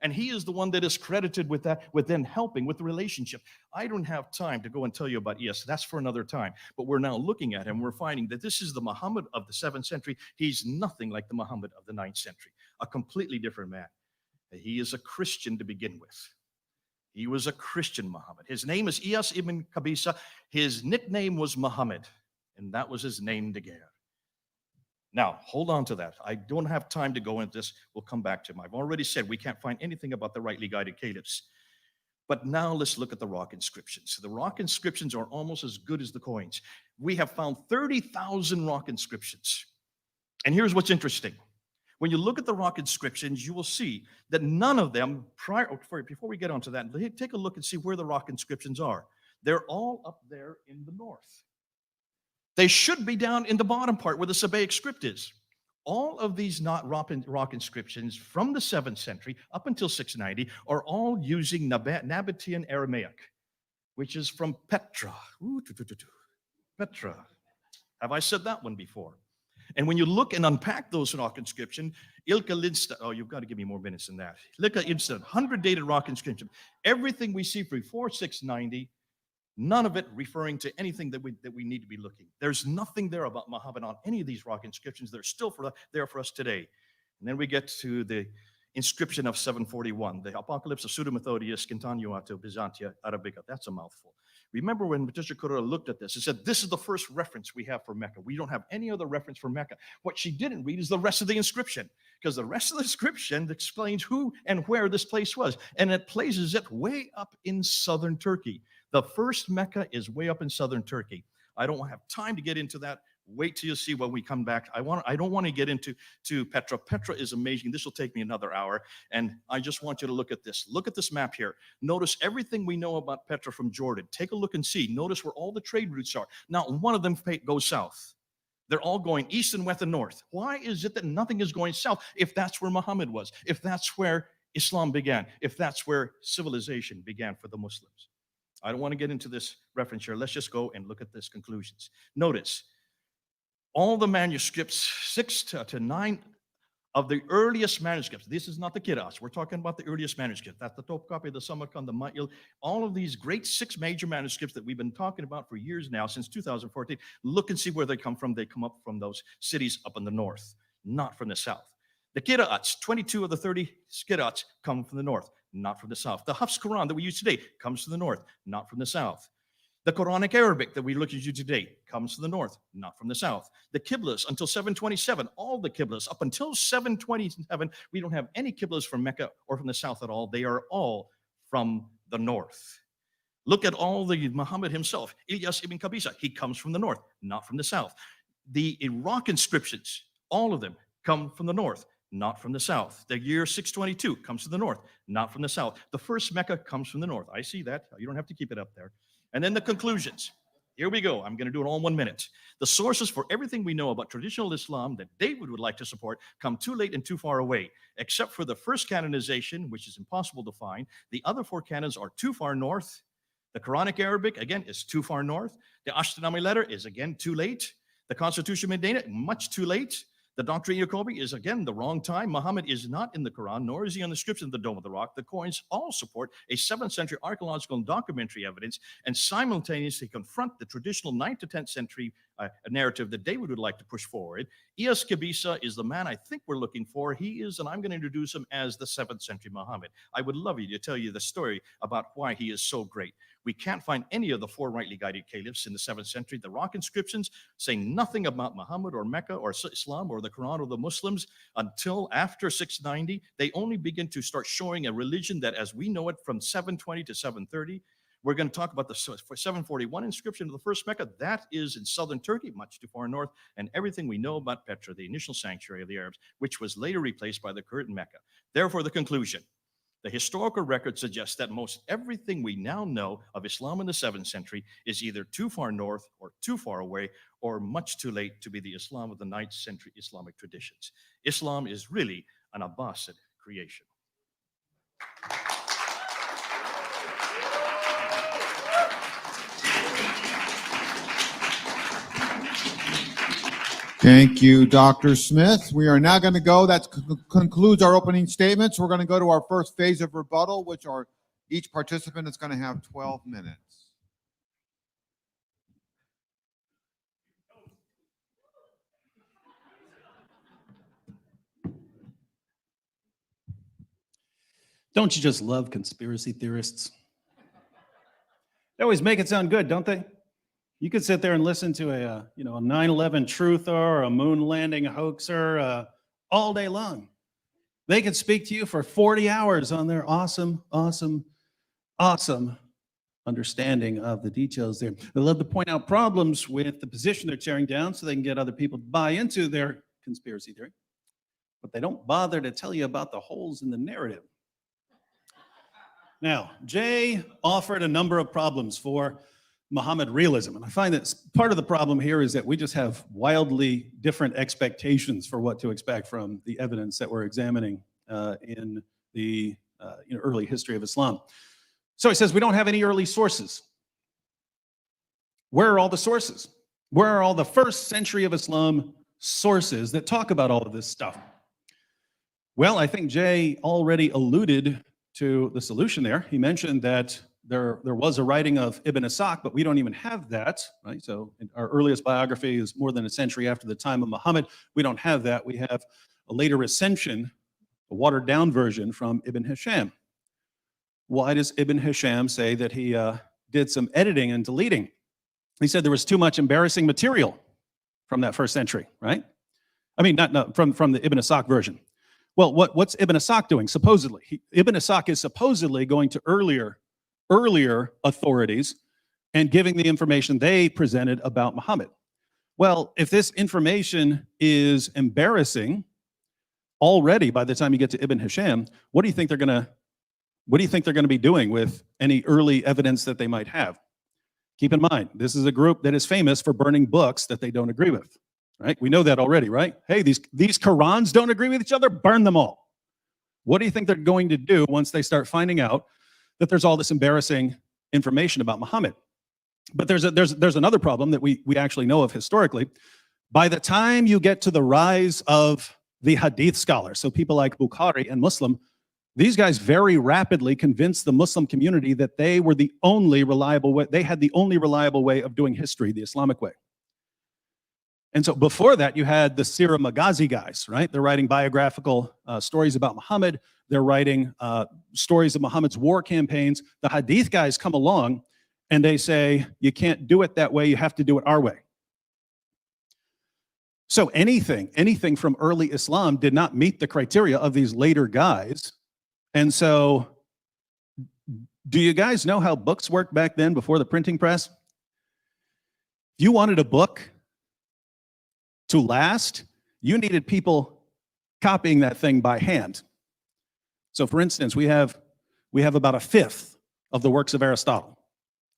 And he is the one that is credited with that, with then helping with the relationship. I don't have time to go and tell you about Iyas. That's for another time. But we're now looking at him. We're finding that this is the Muhammad of the 7th century. He's nothing like the Muhammad of the 9th century. A completely different man. He is a Christian to begin with. He was a Christian Muhammad. His name is Iyas ibn Qabisa. His nickname was Muhammad, and that was his name de guerre. Now, hold on to that. I don't have time to go into this. We'll come back to him. I've already said we can't find anything about the rightly guided caliphs. But now let's look at the rock inscriptions. The rock inscriptions are almost as good as the coins. We have found 30,000 rock inscriptions. And here's what's interesting. When you look at the rock inscriptions, you will see that none of them, before we get onto that, take a look and see where the rock inscriptions are. They're all up there in the north. They should be down in the bottom part where the Sabaic script is. All of these rock inscriptions from the 7th century up until 690 are all using Nabatean Aramaic, which is from Petra. Petra. Have I said that one before? And when you look and unpack those rock inscriptions, Ilka Lindstad, oh, you've got to give me more minutes than that. Ilka Lindstad, 100 dated rock inscription. Everything we see before 690, none of it referring to anything that we need to be looking. There's nothing there about Muhammad on any of these rock inscriptions. They're still there for us today. And then we get to the inscription of 741, the Apocalypse of Pseudo-Methodius Continuato Byzantia Arabica. That's a mouthful. Remember when Patricia Correa looked at this and said, this is the first reference we have for Mecca. We don't have any other reference for Mecca. What she didn't read is the rest of the inscription, because the rest of the inscription explains who and where this place was. And it places it way up in southern Turkey. The first Mecca is way up in southern Turkey. I don't have time to get into that. Wait till you see when we come back. I don't want to get into Petra. Petra is amazing. This will take me another hour. And I just want you to look at this. Look at this map here. Notice everything we know about Petra from Jordan. Take a look and see. Notice where all the trade routes are. Not one of them goes south. They're all going east and west and north. Why is it that nothing is going south if that's where Muhammad was, if that's where Islam began, if that's where civilization began for the Muslims? I don't want to get into this reference here. Let's just go and look at this conclusions. Notice all the manuscripts, 6 to 9 of the earliest manuscripts. This is not the Kiras. We're talking about the earliest manuscript. That's the Topkapi, the Samarkand, the Ma'il. All of these great 6 major manuscripts that we've been talking about for years now, since 2014. Look and see where they come from. They come up from those cities up in the north, not from the south. The Qira'ats, 22 of the 30 Qira'ats come from the north, not from the south. The Hafs Quran that we use today comes from the north, not from the south. The Quranic Arabic that we look at today comes from the north, not from the south. The Qiblas until 727, all the Qiblas up until 727, we don't have any Qiblas from Mecca or from the south at all. They are all from the north. Look at all the Muhammad himself, Ilyas ibn Qabisa, he comes from the north, not from the south. The Iraq inscriptions, all of them come from the north, not from the south. The year 622 comes from the north, not from the south. The first Mecca comes from the north. I see that. You don't have to keep it up there. And then the conclusions. Here we go. I'm going to do it all in 1 minute. The sources for everything we know about traditional Islam that David would like to support come too late and too far away, except for the first canonization, which is impossible to find. The other 4 canons are too far north. The Quranic Arabic, again, is too far north. The Ashtanami letter is, again, too late. The Constitution Medina, much too late. The Doctrine Jacobi is, again, the wrong time. Muhammad is not in the Quran, nor is he on the inscription of the Dome of the Rock. The coins all support a 7th century archaeological and documentary evidence and simultaneously confront the traditional 9th to 10th century narrative that David would like to push forward. Ilyas Qabisa is the man I think we're looking for. He is, and I'm going to introduce him as the 7th century Muhammad. I would love you to tell you the story about why he is so great. We can't find any of the 4 rightly guided caliphs in the 7th century. The rock inscriptions say nothing about Muhammad or Mecca or Islam or the Quran or the Muslims until after 690. They only begin to start showing a religion that as we know it from 720 to 730. We're going to talk about the 741 inscription of the first Mecca. That is in southern Turkey, much too far north, and everything we know about Petra, the initial sanctuary of the Arabs, which was later replaced by the current Mecca. Therefore, the conclusion. The historical record suggests that most everything we now know of Islam in the 7th century is either too far north or too far away or much too late to be the Islam of the 9th century Islamic traditions. Islam is really an Abbasid creation. Thank you, Dr. Smith. We are now going to go. That concludes our opening statements. We're going to go to our first phase of rebuttal, which are each participant is going to have 12 minutes. Don't you just love conspiracy theorists? They always make it sound good, don't they? You could sit there and listen to a 9/11 truther or a moon landing hoaxer all day long. They could speak to you for 40 hours on their awesome understanding of the details there. They love to point out problems with the position they're tearing down so they can get other people to buy into their conspiracy theory. But they don't bother to tell you about the holes in the narrative. Now, Jay offered a number of problems for Muhammad realism. And I find that part of the problem here is that we just have wildly different expectations for what to expect from the evidence that we're examining in the early history of Islam. So he says we don't have any early sources. Where are all the sources? Where are all the 1st century of Islam sources that talk about all of this stuff? Well, I think Jay already alluded to the solution there. He mentioned that there was a writing of Ibn Ishaq, but we don't even have that, right? So our earliest biography is more than a century after the time of Muhammad. We don't have that. We have a later recension, a watered down version from Ibn Hisham. Why does Ibn Hisham say that he did some editing and deleting? He said there was too much embarrassing material from that first century, right? I mean, not from the Ibn Ishaq version. Well, what's Ibn Ishaq doing, supposedly? Ibn Ishaq is supposedly going to earlier authorities and giving the information they presented about Muhammad. Well, if this information is embarrassing already by the time you get to Ibn Hisham, what do you think they're going to be doing with any early evidence that they might have? Keep in mind, this is a group that is famous for burning books that they don't agree with, right? We know that already, right? Hey, these Qurans don't agree with each other, burn them all. What do you think they're going to do once they start finding out that there's all this embarrassing information about Muhammad? But there's another problem that we actually know of historically. By the time you get to the rise of the hadith scholars, so people like Bukhari and Muslim, these guys very rapidly convinced the Muslim community that they were the only reliable way, they had the only reliable way of doing history, the Islamic way. And so before that, you had the Sirah Maghazi guys, right? They're writing biographical stories about Muhammad. They're writing stories of Muhammad's war campaigns. The hadith guys come along and they say, you can't do it that way, you have to do it our way. So anything from early Islam did not meet the criteria of these later guys. And so, do you guys know how books worked back then before the printing press? If you wanted a book to last, you needed people copying that thing by hand. So for instance, we have about a fifth of the works of Aristotle,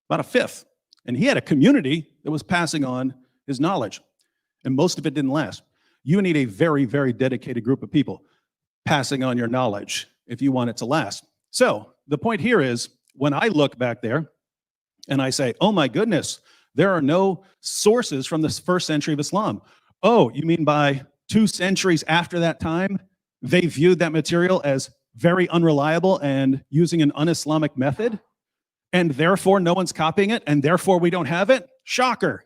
about a fifth. And he had a community that was passing on his knowledge, and most of it didn't last. You need a very, very dedicated group of people passing on your knowledge if you want it to last. So the point here is, when I look back there and I say, oh my goodness, there are no sources from the first century of Islam. Oh, you mean by 2 centuries after that time, they viewed that material as very unreliable and using an un-Islamic method, and therefore no one's copying it, and therefore we don't have it? Shocker.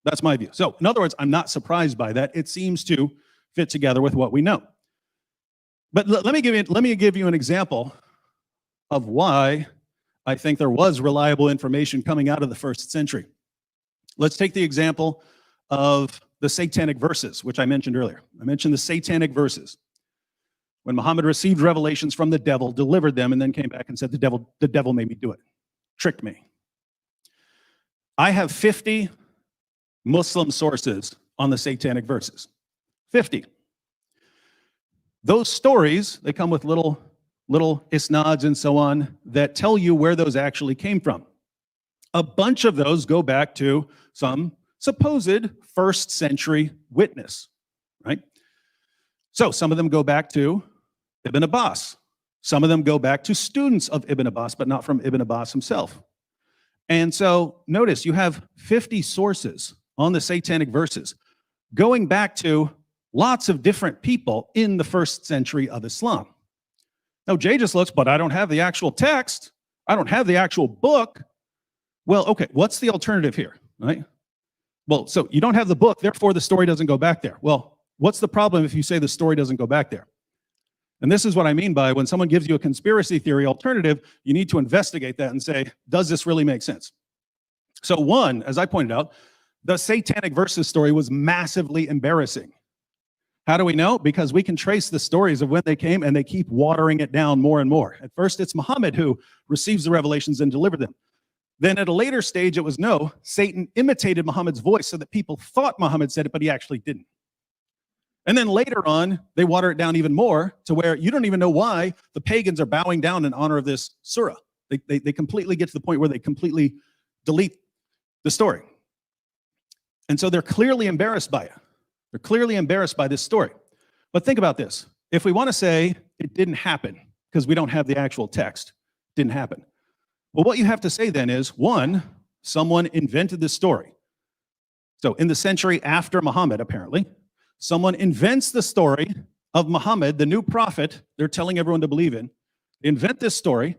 That's my view. So in other words, I'm not surprised by that. It seems to fit together with what we know. But let me give you an example of why I think there was reliable information coming out of the first century. Let's take the example of the satanic verses, which I mentioned earlier. I mentioned the satanic verses. When Muhammad received revelations from the devil, delivered them, and then came back and said, the devil made me do it, tricked me. I have 50 Muslim sources on the satanic verses, 50. Those stories, they come with little isnads and so on that tell you where those actually came from. A bunch of those go back to some supposed first century witness, right? So some of them go back to Ibn Abbas. Some of them go back to students of Ibn Abbas, but not from Ibn Abbas himself. And so notice you have 50 sources on the satanic verses going back to lots of different people in the first century of Islam. Now, Jay just looks, but I don't have the actual text. I don't have the actual book. Well, okay, what's the alternative here, right? Well, so you don't have the book, therefore the story doesn't go back there. Well, what's the problem if you say the story doesn't go back there? And this is what I mean by when someone gives you a conspiracy theory alternative, you need to investigate that and say, does this really make sense? So one, as I pointed out, the satanic verses story was massively embarrassing. How do we know? Because we can trace the stories of when they came, and they keep watering it down more and more. At first, it's Muhammad who receives the revelations and delivered them. Then at a later stage, it was no, Satan imitated Muhammad's voice so that people thought Muhammad said it, but he actually didn't. And then later on, they water it down even more to where you don't even know why the pagans are bowing down in honor of this surah. They completely get to the point where they completely delete the story. And so they're clearly embarrassed by it. They're clearly embarrassed by this story. But think about this. If we want to say it didn't happen because we don't have the actual text, didn't happen. Well, what you have to say then is, one, someone invented this story. So in the century after Muhammad, apparently, someone invents the story of Muhammad, the new prophet they're telling everyone to believe in. They invent this story.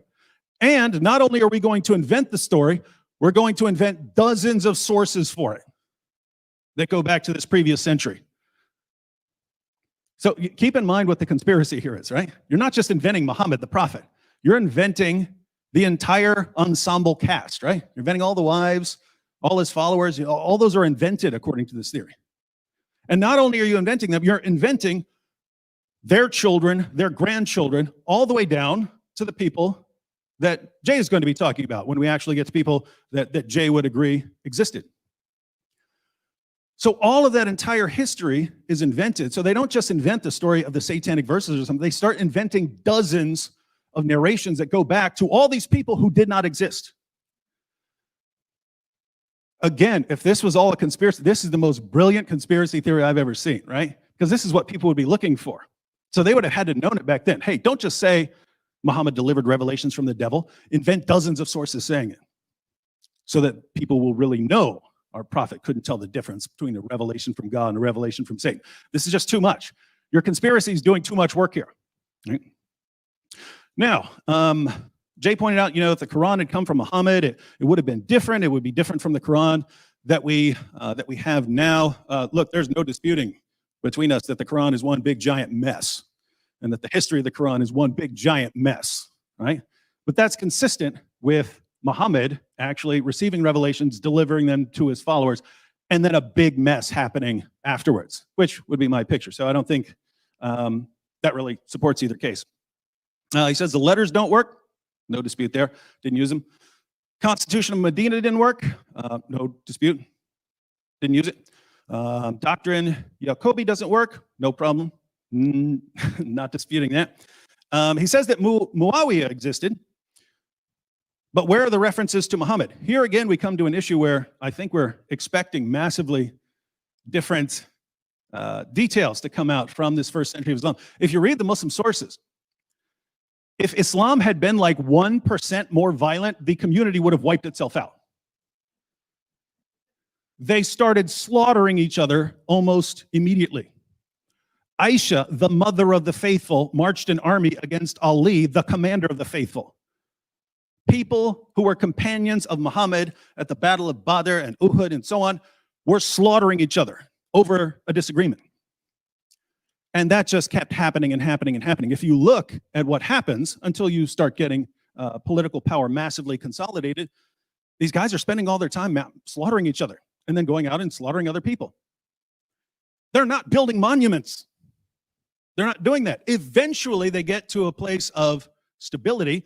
And not only are we going to invent the story, we're going to invent dozens of sources for it that go back to this previous century. So keep in mind what the conspiracy here is, right? You're not just inventing Muhammad, the prophet. You're inventing the entire ensemble cast, right? You're inventing all the wives, all his followers, all those are invented according to this theory. And not only are you inventing them, you're inventing their children, their grandchildren, all the way down to the people that Jay is going to be talking about when we actually get to people that Jay would agree existed. So all of that entire history is invented. So they don't just invent the story of the satanic verses or something. They start inventing dozens of narrations that go back to all these people who did not exist. Again, if this was all a conspiracy, this is the most brilliant conspiracy theory I've ever seen, right? Because this is what people would be looking for. So they would have had to known it back then. Hey, don't just say Muhammad delivered revelations from the devil. Invent dozens of sources saying it so that people will really know our prophet couldn't tell the difference between a revelation from God and a revelation from Satan. This is just too much. Your conspiracy is doing too much work here. Right? Now, Jay pointed out, if the Quran had come from Muhammad, it would have been different. It would be different from the Quran that we have now. Look, there's no disputing between us that the Quran is one big giant mess, and that the history of the Quran is one big giant mess, right? But that's consistent with Muhammad actually receiving revelations, delivering them to his followers, and then a big mess happening afterwards, which would be my picture. So I don't think that really supports either case. He says the letters don't work. No dispute there. Didn't use them. Constitution of Medina didn't work. No dispute. Didn't use it. Doctrine Jacobi doesn't work. No problem. Not disputing that. He says that Muawiyah existed. But where are the references to Muhammad? Here again, we come to an issue where I think we're expecting massively different details to come out from this first century of Islam. If you read the Muslim sources, if Islam had been like 1% more violent, the community would have wiped itself out. They started slaughtering each other almost immediately. Aisha, the mother of the faithful, marched an army against Ali, the commander of the faithful. People who were companions of Muhammad at the Battle of Badr and Uhud and so on were slaughtering each other over a disagreement. And that just kept happening and happening and happening. If you look at what happens until you start getting political power massively consolidated, these guys are spending all their time slaughtering each other and then going out and slaughtering other people. They're not building monuments. They're not doing that. Eventually, they get to a place of stability,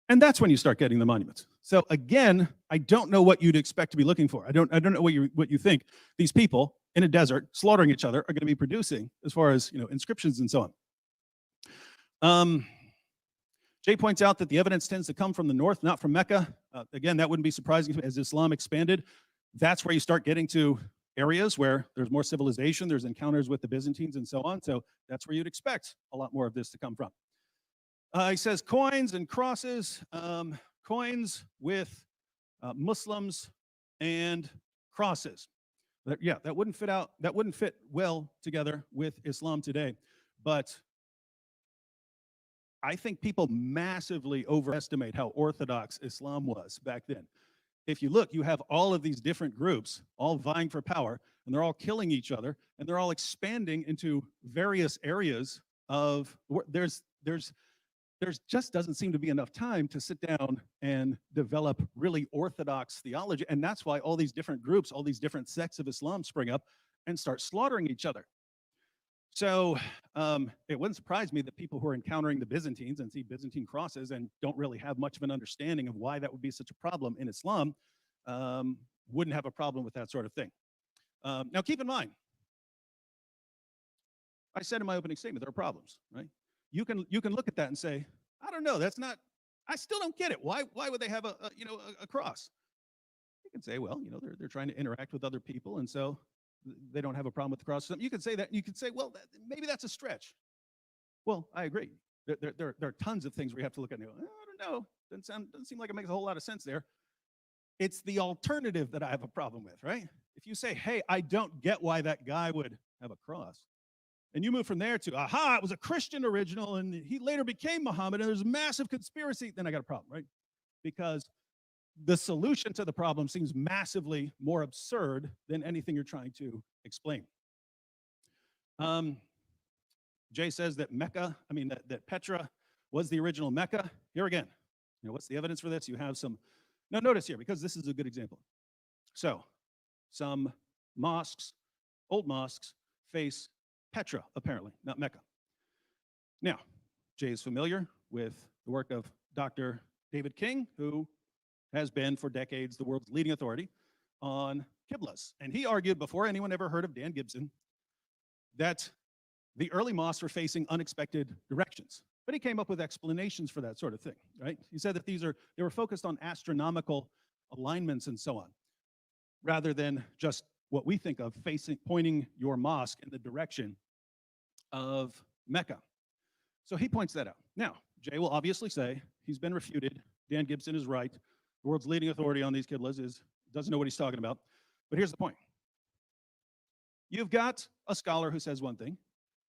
and that's when you start getting the monuments. So again, I don't know what you'd expect to be looking for. I don't know what you think these people in a desert slaughtering each other are going to be producing as far as inscriptions and so on. Jay points out that the evidence tends to come from the north, not from Mecca. Again, that wouldn't be surprising as Islam expanded. That's where you start getting to areas where there's more civilization, there's encounters with the Byzantines and so on. So that's where you'd expect a lot more of this to come from. He says coins and crosses, coins with Muslims and crosses. Yeah, that wouldn't fit well together with Islam today. But I think people massively overestimate how orthodox Islam was back then. If you look, you have all of these different groups all vying for power, and they're all killing each other, and they're all expanding into various areas of, there's just doesn't seem to be enough time to sit down and develop really orthodox theology. And that's why all these different groups, all these different sects of Islam spring up and start slaughtering each other. So it wouldn't surprise me that people who are encountering the Byzantines and see Byzantine crosses and don't really have much of an understanding of why that would be such a problem in Islam wouldn't have a problem with that sort of thing. Now, keep in mind, I said in my opening statement, there are problems, right? You can look at that and say, I don't know, that's not, I still don't get it. Why would they have a cross? You can say, well, they're trying to interact with other people, and so they don't have a problem with the cross. You could say that. You could say, well, maybe that's a stretch. Well, I agree. There are tons of things we have to look at and go, I don't know. Doesn't seem like it makes a whole lot of sense there. It's the alternative that I have a problem with, right? if you say, hey, I don't get why that guy would have a cross, and you move from there to, aha, it was a Christian original, and he later became Muhammad, and there's a massive conspiracy, then I got a problem, right? Because the solution to the problem seems massively more absurd than anything you're trying to explain. Jay says that that Petra was the original Mecca. Here again, what's the evidence for this? You have some, now notice here, because this is a good example. So, some mosques, old mosques, face Petra, apparently, not Mecca. Now, Jay is familiar with the work of Dr. David King, who has been for decades the world's leading authority on Qiblas. And he argued before anyone ever heard of Dan Gibson that the early mosques were facing unexpected directions. But he came up with explanations for that sort of thing, right? He said that they were focused on astronomical alignments and so on, rather than just what we think of pointing your mosque in the direction of Mecca. So he points that out. Now, Jay will obviously say he's been refuted. Dan Gibson is right. The world's leading authority on these Qiblas doesn't know what he's talking about. But here's the point. You've got a scholar who says one thing.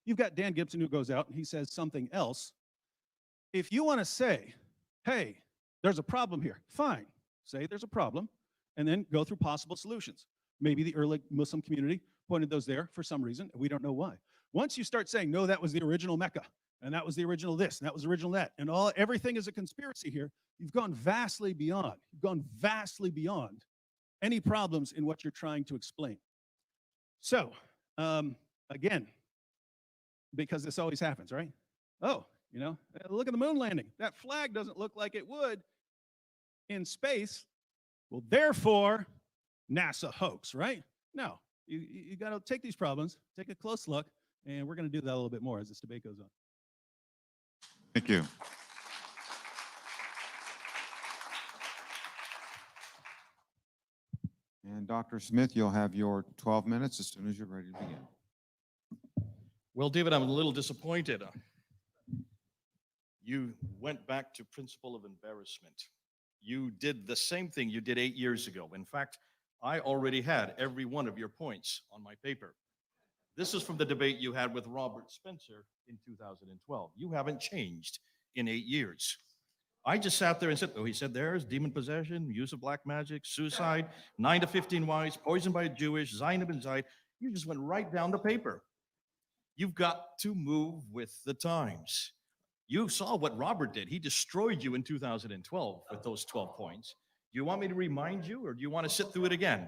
You've got Dan Gibson who goes out and he says something else. If you want to say, hey, there's a problem here, fine. Say there's a problem, and then go through possible solutions. Maybe the early Muslim community pointed those there for some reason, and we don't know why. Once you start saying, no, that was the original Mecca, and that was the original this, and that was the original that, and everything is a conspiracy here, you've gone vastly beyond. You've gone vastly beyond any problems in what you're trying to explain. So, again, because this always happens, right? Oh, look at the moon landing. That flag doesn't look like it would in space. Well, therefore, NASA hoax, right? No, you got to take these problems, take a close look, and we're going to do that a little bit more as this debate goes on. Thank you. And Dr. Smith, you'll have your 12 minutes as soon as you're ready to begin. Well, David, I'm a little disappointed. You went back to principle of embarrassment. You did the same thing you did 8 years ago. In fact, I already had every one of your points on my paper. This is from the debate you had with Robert Spencer in 2012. You haven't changed in 8 years. I just sat there and said, oh, he said there's demon possession, use of black magic, suicide, 9 to 15 wives, poisoned by a Jewish, Zainab and Zaid. You just went right down the paper. You've got to move with the times. You saw what Robert did. He destroyed you in 2012 with those 12 points. Do you want me to remind you, or do you want to sit through it again?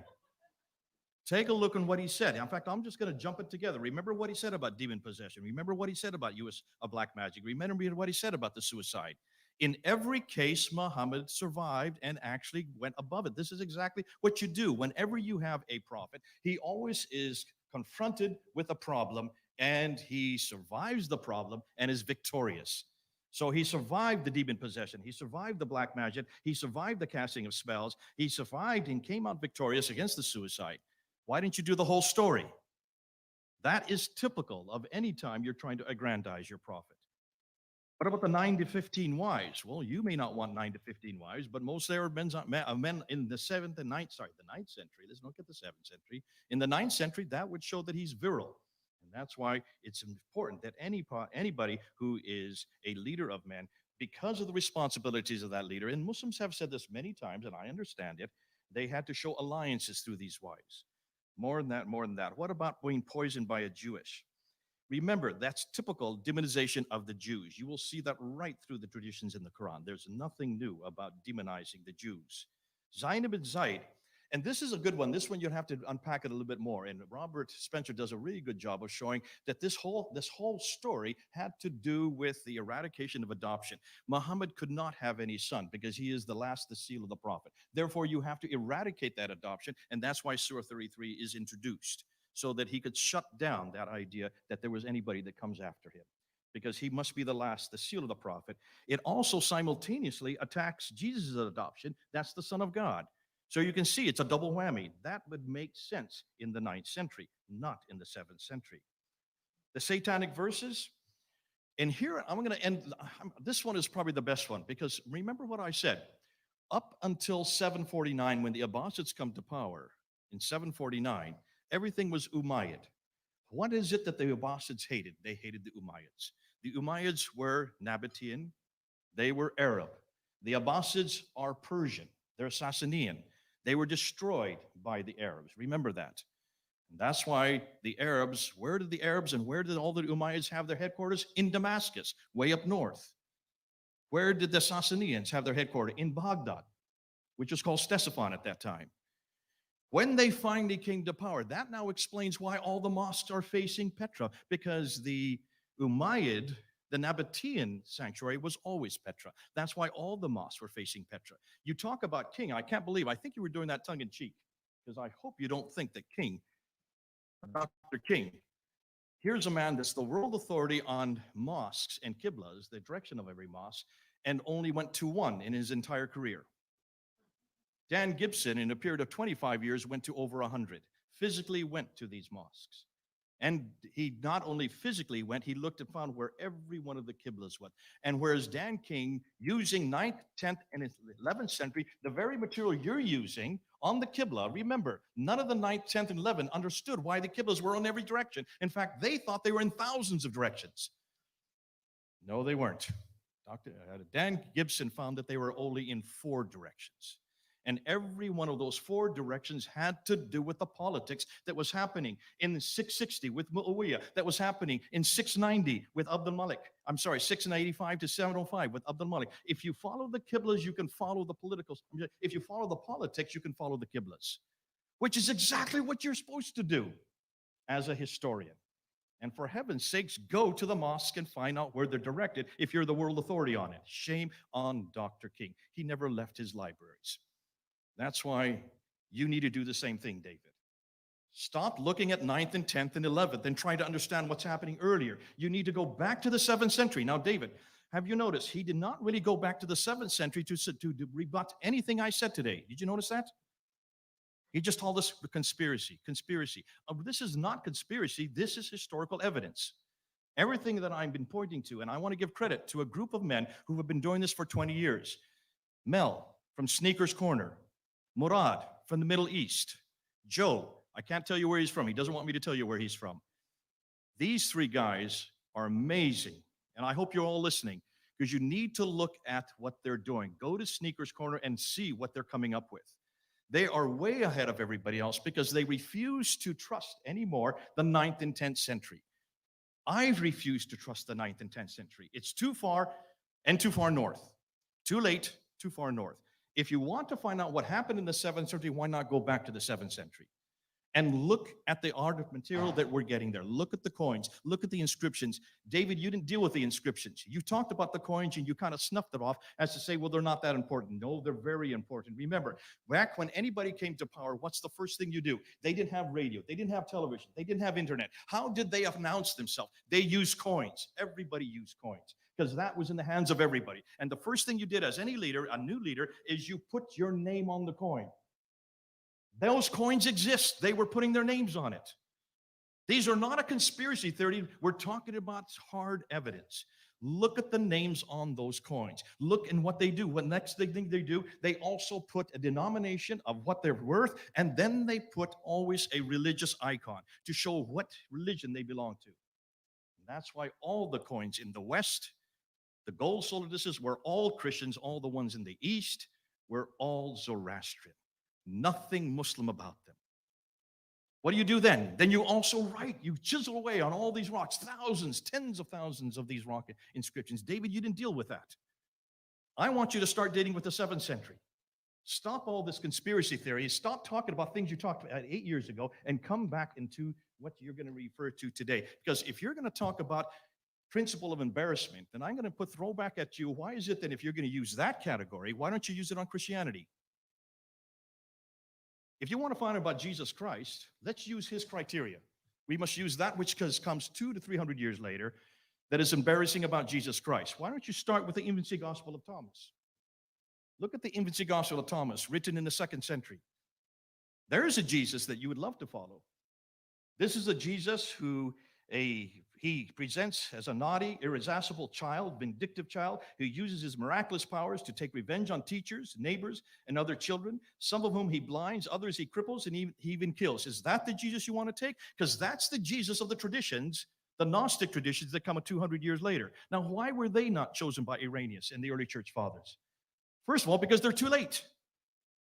Take a look on what he said. In fact, I'm just going to jump it together. Remember what he said about demon possession. Remember what he said about use of black magic. Remember what he said about the suicide. In every case, Muhammad survived and actually went above it. This is exactly what you do. Whenever you have a prophet, he always is confronted with a problem, and he survives the problem and is victorious. So he survived the demon possession. He survived the black magic. He survived the casting of spells. He survived and came out victorious against the suicide. Why didn't you do the whole story? That is typical of any time you're trying to aggrandize your prophet. What about the 9 to 15 wives? Well, you may not want 9 to 15 wives, but most Arab men in the 7th and 9th, the 9th century, let's look at the 7th century. In the 9th century, that would show that he's virile. And that's why it's important that anybody who is a leader of men, because of the responsibilities of that leader, and Muslims have said this many times, and I understand it, they had to show alliances through these wives. More than that. What about being poisoned by a Jewish? Remember, that's typical demonization of the Jews. You will see that right through the traditions in the Quran. There's nothing new about demonizing the Jews. Zainab and Zaid, and this is a good one. This one you'll have to unpack it a little bit more. And Robert Spencer does a really good job of showing that this whole story had to do with the eradication of adoption. Muhammad could not have any son because he is the last, the seal of the prophet. Therefore, you have to eradicate that adoption, and that's why Surah 33 is introduced, so that he could shut down that idea that there was anybody that comes after him, because he must be the last, the seal of the prophet. It also simultaneously attacks Jesus' adoption. That's the Son of God. So you can see it's a double whammy. That would make sense in the 9th century, not in the 7th century. The satanic verses, and here I'm going to end. This one is probably the best one, because remember what I said. Up until 749, when the Abbasids come to power in 749, everything was Umayyad. What is it that the Abbasids hated? They hated the Umayyads. The Umayyads were Nabatean, they were Arab. The Abbasids are Persian, they're Sassanian. They were destroyed by the Arabs. Remember that. And that's why the Arabs, where did the Arabs and where did all the Umayyads have their headquarters? In Damascus, way up north. Where did the Sassanians have their headquarters? In Baghdad, which was called Ctesiphon at that time. When they finally came to power, that now explains why all the mosques are facing Petra, because the Umayyad, the Nabatean sanctuary, was always Petra. That's why all the mosques were facing Petra. You talk about king, I can't believe, I think you were doing that tongue in cheek, because I hope you don't think that King, Dr. King, here's a man that's the world authority on mosques and qiblas, the direction of every mosque, and only went to one in his entire career. Dan Gibson, in a period of 25 years, went to over 100, physically went to these mosques. And he not only physically went, he looked and found where every one of the qiblas went. And whereas Dan King, using 9th, 10th, and 11th century, the very material you're using on the qibla, remember, none of the 9th, 10th, and 11th understood why the qiblas were on every direction. In fact, they thought they were in thousands of directions. No, they weren't. Dan Gibson found that they were only in 4 directions. And every one of those 4 directions had to do with the politics that was happening in 660 with Muawiyah, that was happening in 690 with Abdul Malik. I'm sorry, 685 to 705 with Abdul Malik. If you follow the qiblas, you can follow the political. If you follow the politics, you can follow the qiblas, which is exactly what you're supposed to do as a historian. And for heaven's sakes, go to the mosque and find out where they're directed if you're the world authority on it. Shame on Dr. King. He never left his libraries. That's why you need to do the same thing, David. Stop looking at 9th and 10th and 11th and trying to understand what's happening earlier. You need to go back to the 7th century. Now, David, have you noticed he did not really go back to the 7th century to rebut anything I said today? Did you notice that? He just called this conspiracy. This is not conspiracy. This is historical evidence. Everything that I've been pointing to, and I want to give credit to a group of men who have been doing this for 20 years. Mel from Sneakers Corner. Murad from the Middle East. Joe, I can't tell you where he's from. He doesn't want me to tell you where he's from. These 3 guys are amazing. And I hope you're all listening because you need to look at what they're doing. Go to Sneakers Corner and see what they're coming up with. They are way ahead of everybody else because they refuse to trust anymore the 9th and 10th century. I've refused to trust the 9th and 10th century. It's too far and too far north. Too late, too far north. If you want to find out what happened in the 7th century, why not go back to the 7th century? And look at the art of material that we're getting there. Look at the coins. Look at the inscriptions. David, you didn't deal with the inscriptions. You talked about the coins and you kind of snuffed it off as to say, well, they're not that important. No, they're very important. Remember, back when anybody came to power, what's the first thing you do? They didn't have radio. They didn't have television. They didn't have internet. How did they announce themselves? They used coins. Everybody used coins because that was in the hands of everybody. And the first thing you did as any leader, a new leader, is you put your name on the coin. Those coins exist. They were putting their names on it. These are not a conspiracy theory. We're talking about hard evidence. Look at the names on those coins. Look in what they do. What next thing they do, they also put a denomination of what they're worth, and then they put always a religious icon to show what religion they belong to. And that's why all the coins in the West, the gold solidus were all Christians. All the ones in the East were all Zoroastrian. Nothing Muslim about them. What do you do then? Then you also write, you chisel away on all these rocks, thousands, tens of thousands of these rock inscriptions. David, you didn't deal with that. I want you to start dating with the 7th century. Stop all this conspiracy theory. Stop talking about things you talked about 8 years ago and come back into what you're going to refer to today. Because if you're going to talk about principle of embarrassment, then I'm going to throw back at you, why is it that if you're going to use that category, why don't you use it on Christianity? If you want to find out about Jesus Christ, let's use his criteria. We must use that which comes 200 to 300 years later that is embarrassing about Jesus Christ. Why don't you start with the infancy gospel of Thomas? Look at the infancy gospel of Thomas, written in the 2nd century. There is a Jesus that you would love to follow. This is a Jesus who he presents as a naughty, irascible child, vindictive child, who uses his miraculous powers to take revenge on teachers, neighbors, and other children, some of whom he blinds, others he cripples, and he even kills. Is that the Jesus you want to take? Because that's the Jesus of the traditions, the Gnostic traditions that come 200 years later. Now, why were they not chosen by Irenaeus and the early church fathers? First of all, because they're too late.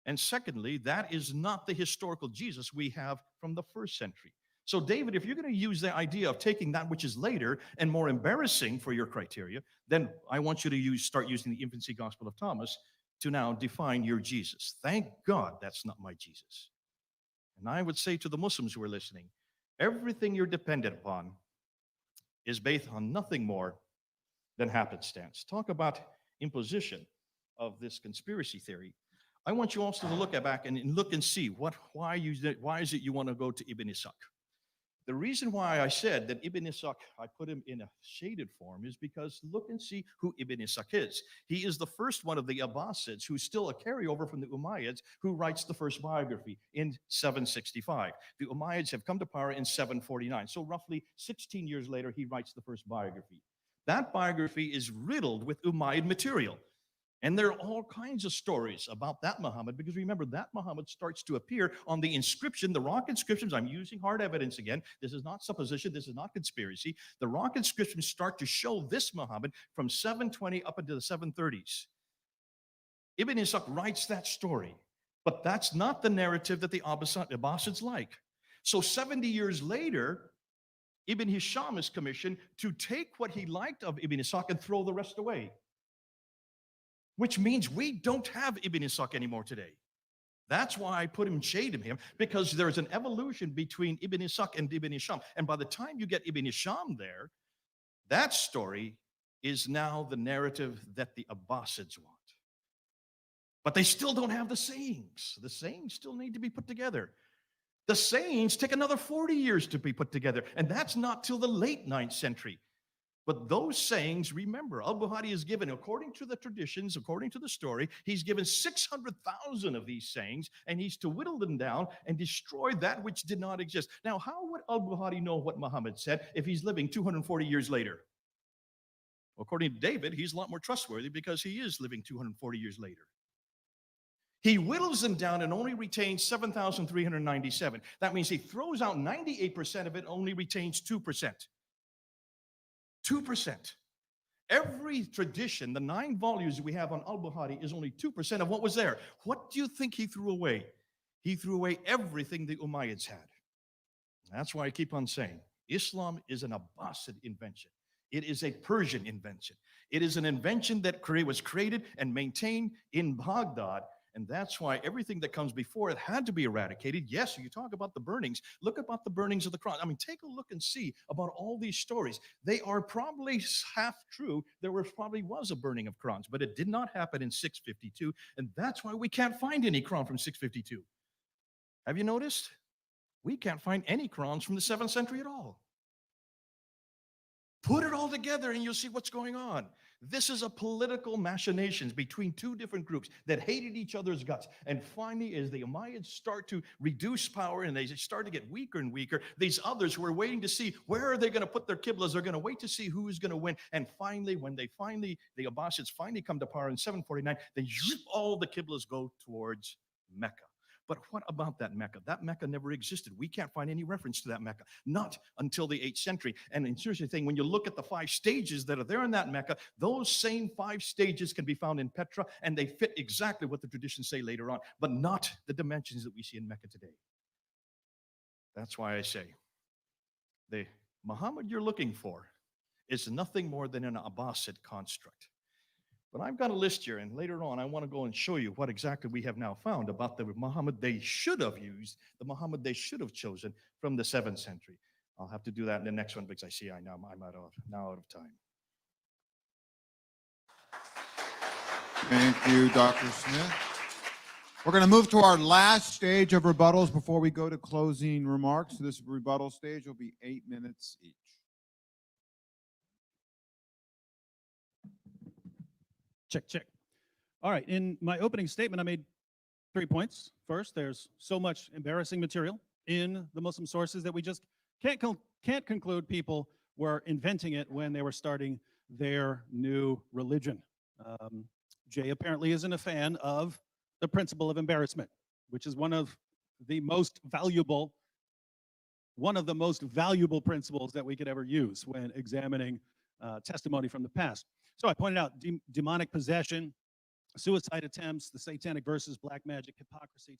And secondly, that is not the historical Jesus we have from the first century. So, David, if you're going to use the idea of taking that which is later and more embarrassing for your criteria, then I want you to start using the infancy gospel of Thomas to now define your Jesus. Thank God that's not my Jesus. And I would say to the Muslims who are listening, everything you're dependent upon is based on nothing more than happenstance. Talk about imposition of this conspiracy theory. I want you also to look back and look and see why is it you want to go to Ibn Ishaq? The reason why I said that Ibn Ishaq, I put him in a shaded form, is because look and see who Ibn Ishaq is. He is the first one of the Abbasids who's still a carryover from the Umayyads who writes the first biography in 765. The Umayyads have come to power in 749. So roughly 16 years later, he writes the first biography. That biography is riddled with Umayyad material. And there are all kinds of stories about that Muhammad, because remember, that Muhammad starts to appear on the inscription, the rock inscriptions. I'm using hard evidence again. This is not supposition. This is not conspiracy. The rock inscriptions start to show this Muhammad from 720 up into the 730s. Ibn Ishaq writes that story, but that's not the narrative that the Abbasids like. So 70 years later, Ibn Hisham is commissioned to take what he liked of Ibn Ishaq and throw the rest away. Which means we don't have Ibn Ishaq anymore today. That's why I put him shade in him, because there's an evolution between Ibn Ishaq and Ibn Hisham. And by the time you get Ibn Hisham there, that story is now the narrative that the Abbasids want. But they still don't have the sayings. The sayings still need to be put together. The sayings take another 40 years to be put together, and that's not till the late 9th century. But those sayings, remember, al-Bukhari is given, according to the traditions, according to the story, he's given 600,000 of these sayings, and he's to whittle them down and destroy that which did not exist. Now, how would al-Bukhari know what Muhammad said if he's living 240 years later? According to David, he's a lot more trustworthy because he is living 240 years later. He whittles them down and only retains 7,397. That means he throws out 98% of it, only retains 2%. 2%. Every tradition, the 9 volumes we have on al-Bukhari, is only 2% of what was there. What do you think he threw away? He threw away everything the Umayyads had. That's why I keep on saying, Islam is an Abbasid invention. It is a Persian invention. It is an invention that was created and maintained in Baghdad. And that's why everything that comes before it had to be eradicated. Yes, you talk about the burnings. Look about the burnings of the Quran. I mean, take a look and see about all these stories. They are probably half true. There probably was a burning of Qurans, but it did not happen in 652. And that's why we can't find any Quran from 652. Have you noticed? We can't find any Qurans from the 7th century at all. Put it all together and you'll see what's going on. This is a political machinations between 2 different groups that hated each other's guts. And finally, as the Umayyads start to reduce power and they start to get weaker and weaker, these others who are waiting to see where are they going to put their qiblas, they're going to wait to see who's going to win. And finally, when the Abbasids finally come to power in 749, then all the qiblas go towards Mecca. But what about that Mecca? That Mecca never existed. We can't find any reference to that Mecca, not until the 8th century. And in seriously thing, when you look at the 5 stages that are there in that Mecca, those same 5 stages can be found in Petra, and they fit exactly what the traditions say later on, but not the dimensions that we see in Mecca today. That's why I say, the Muhammad you're looking for is nothing more than an Abbasid construct. But I've got a list here, and later on I want to go and show you what exactly we have now found about the Muhammad they should have used, the Muhammad they should have chosen from the 7th century. I'll have to do that in the next one because I see I'm out of time. Thank you, Dr. Smith. We're going to move to our last stage of rebuttals before we go to closing remarks. This rebuttal stage will be 8 minutes each. Check, check. All right, in my opening statement, I made 3 points. First, there's so much embarrassing material in the Muslim sources that we just can't conclude people were inventing it when they were starting their new religion. Jay apparently isn't a fan of the principle of embarrassment, which is one of the most valuable principles that we could ever use when examining testimony from the past. So I pointed out demonic possession, suicide attempts, the satanic verses, black magic, hypocrisy,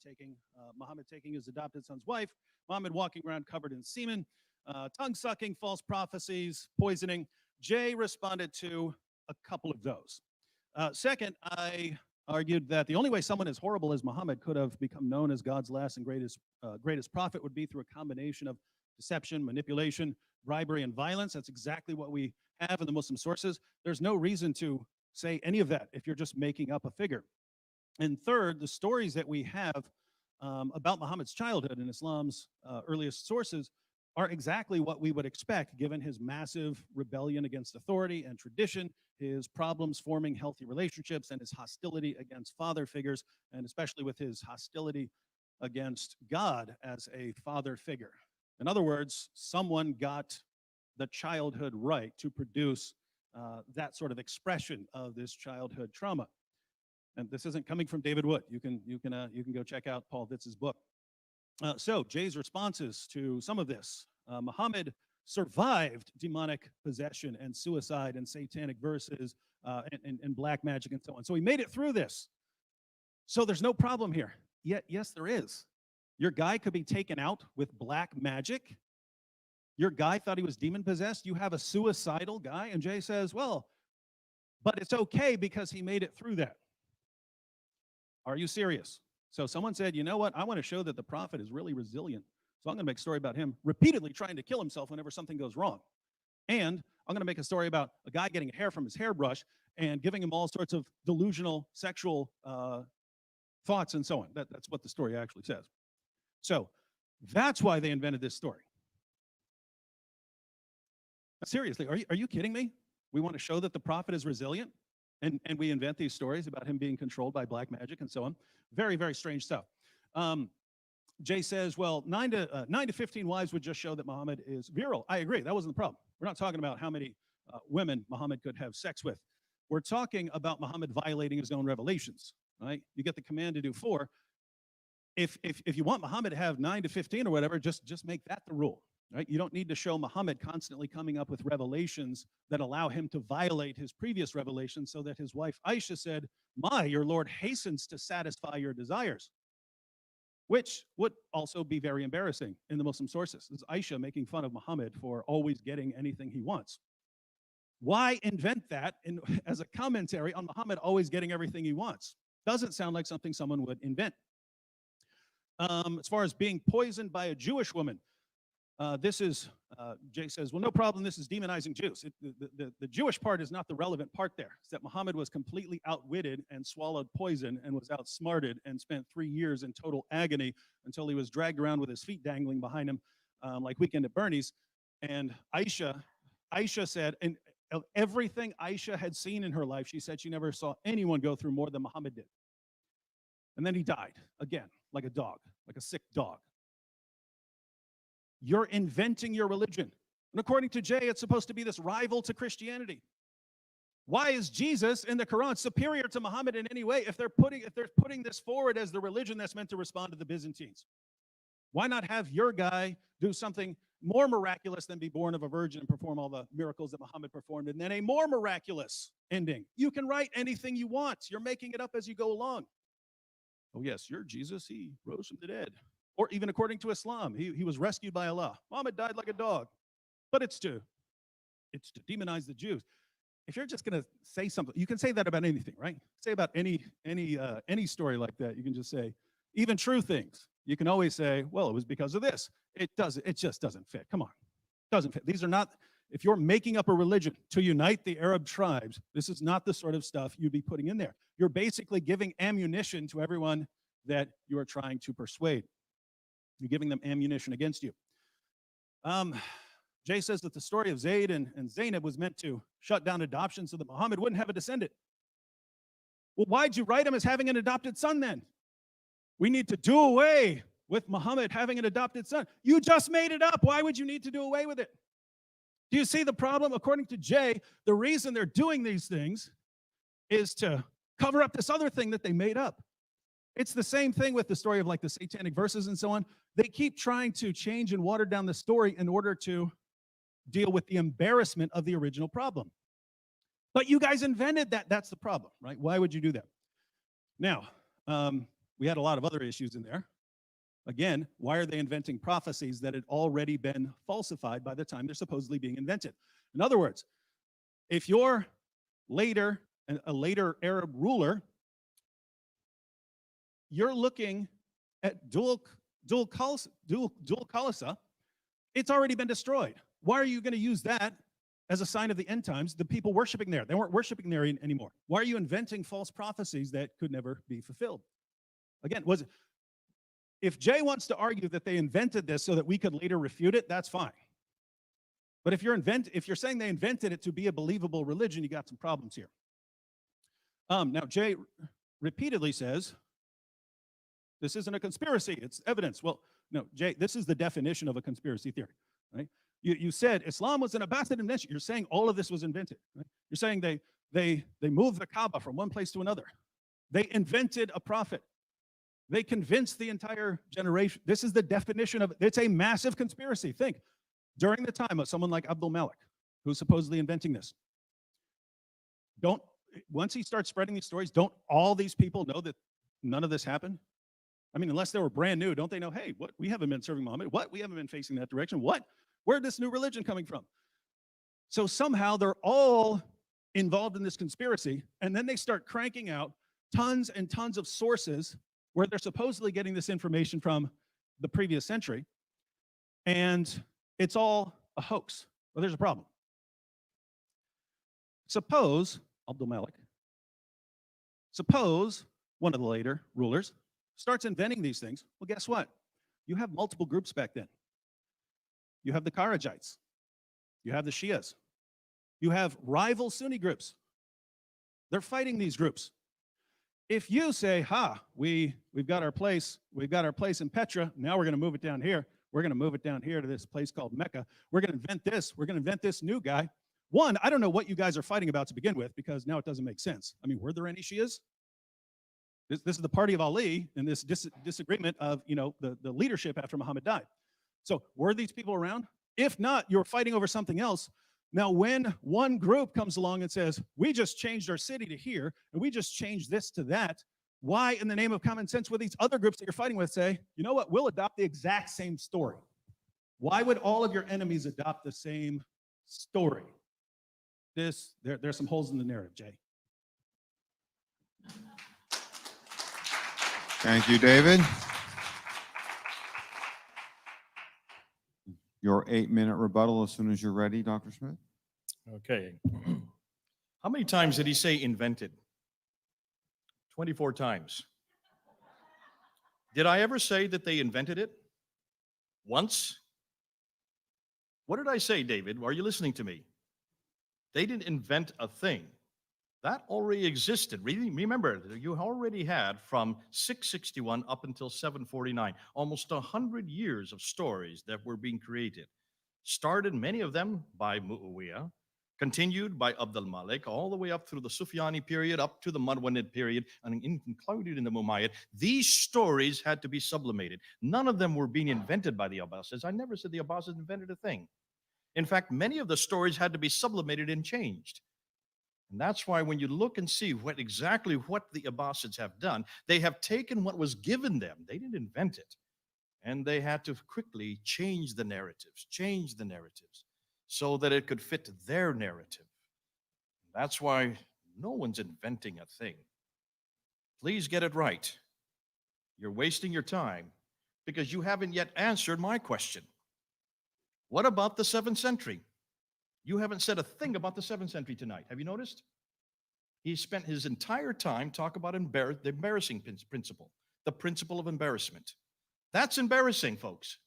Muhammad taking his adopted son's wife, Muhammad walking around covered in semen, tongue-sucking, false prophecies, poisoning. Jay responded to a couple of those. Second, I argued that the only way someone as horrible as Muhammad could have become known as God's last and greatest prophet would be through a combination of deception, manipulation, bribery, and violence. That's exactly what we have in the Muslim sources. There's no reason to say any of that if you're just making up a figure. And third, the stories that we have about Muhammad's childhood in Islam's earliest sources are exactly what we would expect given his massive rebellion against authority and tradition, his problems forming healthy relationships, and his hostility against father figures, and especially with his hostility against God as a father figure. In other words, someone got the childhood right to produce that sort of expression of this childhood trauma. And this isn't coming from David Wood. You can go check out Paul Vitz's book. So Jay's responses to some of this. Muhammad survived demonic possession and suicide and satanic verses and black magic and so on. So he made it through this. So there's no problem here. Yet, yes, there is. Your guy could be taken out with black magic. Your guy thought he was demon possessed. You have a suicidal guy. And Jay says, well, but it's okay because he made it through that. Are you serious? So someone said, you know what? I want to show that the prophet is really resilient. So I'm going to make a story about him repeatedly trying to kill himself whenever something goes wrong. And I'm going to make a story about a guy getting hair from his hairbrush and giving him all sorts of delusional sexual thoughts and so on. That's what the story actually says. So that's why they invented this story. Seriously, are you kidding me? We want to show that the prophet is resilient, and we invent these stories about him being controlled by black magic and so on. Very, very strange stuff. Jay says, well, 9 to 15 wives would just show that Muhammad is virile. I agree. That wasn't the problem. We're not talking about how many women Muhammad could have sex with. We're talking about Muhammad violating his own revelations, right? You get the command to do 4. If you want Muhammad to have 9 to 15 or whatever, just make that the rule, right? You don't need to show Muhammad constantly coming up with revelations that allow him to violate his previous revelations so that his wife Aisha said, your Lord hastens to satisfy your desires, which would also be very embarrassing in the Muslim sources. This is Aisha making fun of Muhammad for always getting anything he wants. Why invent that as a commentary on Muhammad always getting everything he wants? Doesn't sound like something someone would invent. As far as being poisoned by a Jewish woman, Jay says, well, no problem, this is demonizing Jews. The Jewish part is not the relevant part there. It's that Muhammad was completely outwitted and swallowed poison and was outsmarted and spent 3 years in total agony until he was dragged around with his feet dangling behind him like Weekend at Bernie's. And Aisha said, and of everything Aisha had seen in her life, she said she never saw anyone go through more than Muhammad did. And then he died again, like a dog, like a sick dog. You're inventing your religion. And according to Jay, it's supposed to be this rival to Christianity. Why is Jesus in the Quran superior to Muhammad in any way if they're putting this forward as the religion that's meant to respond to the Byzantines? Why not have your guy do something more miraculous than be born of a virgin and perform all the miracles that Muhammad performed, and then a more miraculous ending? You can write anything you want. You're making it up as you go along. Oh yes, you're Jesus. He rose from the dead. Or even according to Islam, he was rescued by Allah. Muhammad died like a dog. But it's to demonize the Jews. If you're just going to say something, you can say that about anything, right? Say about any story like that. You can just say, even true things. You can always say, well, it was because of this. It just doesn't fit. Come on. It doesn't fit. These are not, if you're making up a religion to unite the Arab tribes, this is not the sort of stuff you'd be putting in there. You're basically giving ammunition to everyone that you are trying to persuade. You're giving them ammunition against you. Jay says that the story of Zayd and Zainab was meant to shut down adoption so that Muhammad wouldn't have a descendant. Well, why'd you write him as having an adopted son then? We need to do away with Muhammad having an adopted son. You just made it up. Why would you need to do away with it? Do you see the problem? According to Jay, the reason they're doing these things is to cover up this other thing that they made up. It's the same thing with the story of like the satanic verses and so on. They keep trying to change and water down the story in order to deal with the embarrassment of the original problem. But you guys invented that. That's the problem, right? Why would you do that? Now, we had a lot of other issues in there. Again, why are they inventing prophecies that had already been falsified by the time they're supposedly being invented? In other words, if you're a later Arab ruler, you're looking at dual Khalsa, it's already been destroyed. Why are you going to use that as a sign of the end times? The people worshiping there, they weren't worshiping there anymore. Why are you inventing false prophecies that could never be fulfilled? Again, if Jay wants to argue that they invented this so that we could later refute it, that's fine. But if you're saying they invented it to be a believable religion, you got some problems here. Now, Jay repeatedly says, this isn't a conspiracy, it's evidence. Well, no, Jay, this is the definition of a conspiracy theory, right? You said Islam was an Abbasid invention. You're saying all of this was invented, right? You're saying they moved the Kaaba from one place to another. They invented a prophet. They convinced the entire generation. This is the definition of it. It's a massive conspiracy. Think, during the time of someone like Abdul Malik, who's supposedly inventing this, once he starts spreading these stories, don't all these people know that none of this happened? I mean, unless they were brand new, don't they know, hey, what? We haven't been serving Muhammad. What? We haven't been facing that direction. What? Where'd this new religion coming from? So somehow they're all involved in this conspiracy, and then they start cranking out tons and tons of sources where they're supposedly getting this information from the previous century, and it's all a hoax. Well, there's a problem. Suppose one of the later rulers starts inventing these things. Well, guess what? You have multiple groups back then. You have the Kharijites. You have the Shias. You have rival Sunni groups. They're fighting these groups. If you say, we've got our place in Petra, now we're going to move it down here. We're going to move it down here to this place called Mecca. We're going to invent this. We're going to invent this new guy. One, I don't know what you guys are fighting about to begin with, because now it doesn't make sense. I mean, were there any Shias? This is the party of Ali and this disagreement of, the leadership after Muhammad died. So were these people around? If not, you're fighting over something else. Now, when one group comes along and says, we just changed our city to here, and we just changed this to that, why, in the name of common sense, would these other groups that you're fighting with say, you know what, we'll adopt the exact same story? Why would all of your enemies adopt the same story? There's some holes in the narrative, Jay. Thank you, David. Your 8-minute rebuttal as soon as you're ready, Dr. Smith. Okay. How many times did he say invented? 24 times. Did I ever say that they invented it? Once? What did I say, David? Are you listening to me? They didn't invent a thing. That already existed. Remember, you already had from 661 up until 749, almost 100 years of stories that were being created. Started, many of them, by Muawiyah, continued by Abdul Malik, all the way up through the Sufyani period, up to the Marwanid period, and included in the Umayyad. These stories had to be sublimated. None of them were being invented by the Abbasids. I never said the Abbasids invented a thing. In fact, many of the stories had to be sublimated and changed. And that's why when you look and see exactly what the Abbasids have done, they have taken what was given them. They didn't invent it. And they had to quickly change the narratives so that it could fit their narrative. That's why no one's inventing a thing. Please get it right. You're wasting your time because you haven't yet answered my question. What about the 7th century? You haven't said a thing about the 7th century tonight. Have you noticed? He spent his entire time talking about the embarrassing principle, the principle of embarrassment. That's embarrassing, folks.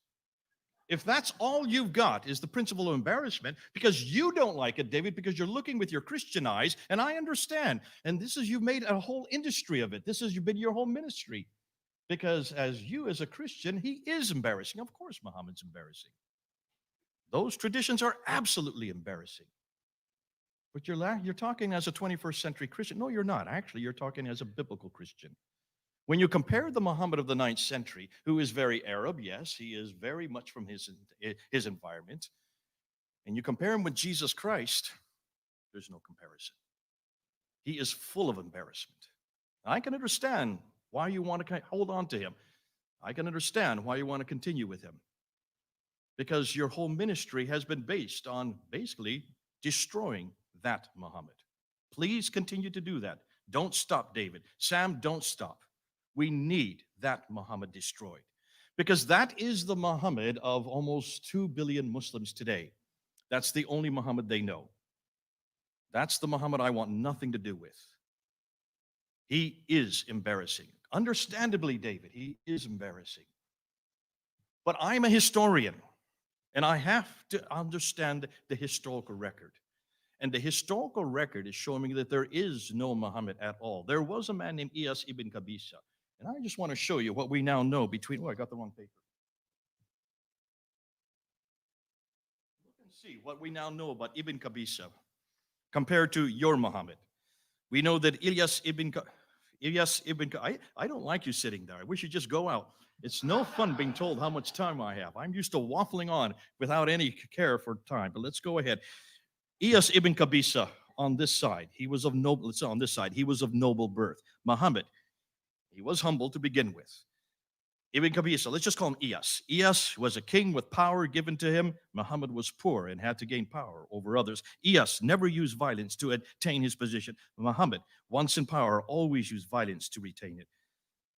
If that's all you've got is the principle of embarrassment, because you don't like it, David, because you're looking with your Christian eyes, and I understand. And you've made a whole industry of it. You've been your whole ministry. Because as a Christian, he is embarrassing. Of course, Muhammad's embarrassing. Those traditions are absolutely embarrassing. But you're talking as a 21st century Christian. No, you're not. Actually, you're talking as a biblical Christian. When you compare the Muhammad of the 9th century, who is very Arab, yes, he is very much from his environment, and you compare him with Jesus Christ, there's no comparison. He is full of embarrassment. I can understand why you want to hold on to him. I can understand why you want to continue with him. Because your whole ministry has been based on basically destroying that Muhammad. Please continue to do that. Don't stop, David. Sam, don't stop. We need that Muhammad destroyed. Because that is the Muhammad of almost 2 billion Muslims today. That's the only Muhammad they know. That's the Muhammad I want nothing to do with. He is embarrassing. Understandably, David, he is embarrassing. But I'm a historian, and I have to understand the historical record. And the historical record is showing me that there is no Muhammad at all. There was a man named Iyas ibn Qabisa. And I just want to show you what we now know between, oh, I got the wrong paper. Look and see what we now know about Ibn Qabisa compared to your Muhammad. We know that Iyas ibn I don't like you sitting there. I wish you'd just go out. It's no fun being told how much time I have. I'm used to waffling on without any care for time, but let's go ahead. Iyas ibn Qabisa on this side, he was of noble, let's say on this side, he was of noble birth. Muhammad, he was humble to begin with. Ibn Qabisa, let's just call him Iyas. Iyas was a king with power given to him. Muhammad was poor and had to gain power over others. Iyas never used violence to attain his position. Muhammad, once in power, always used violence to retain it.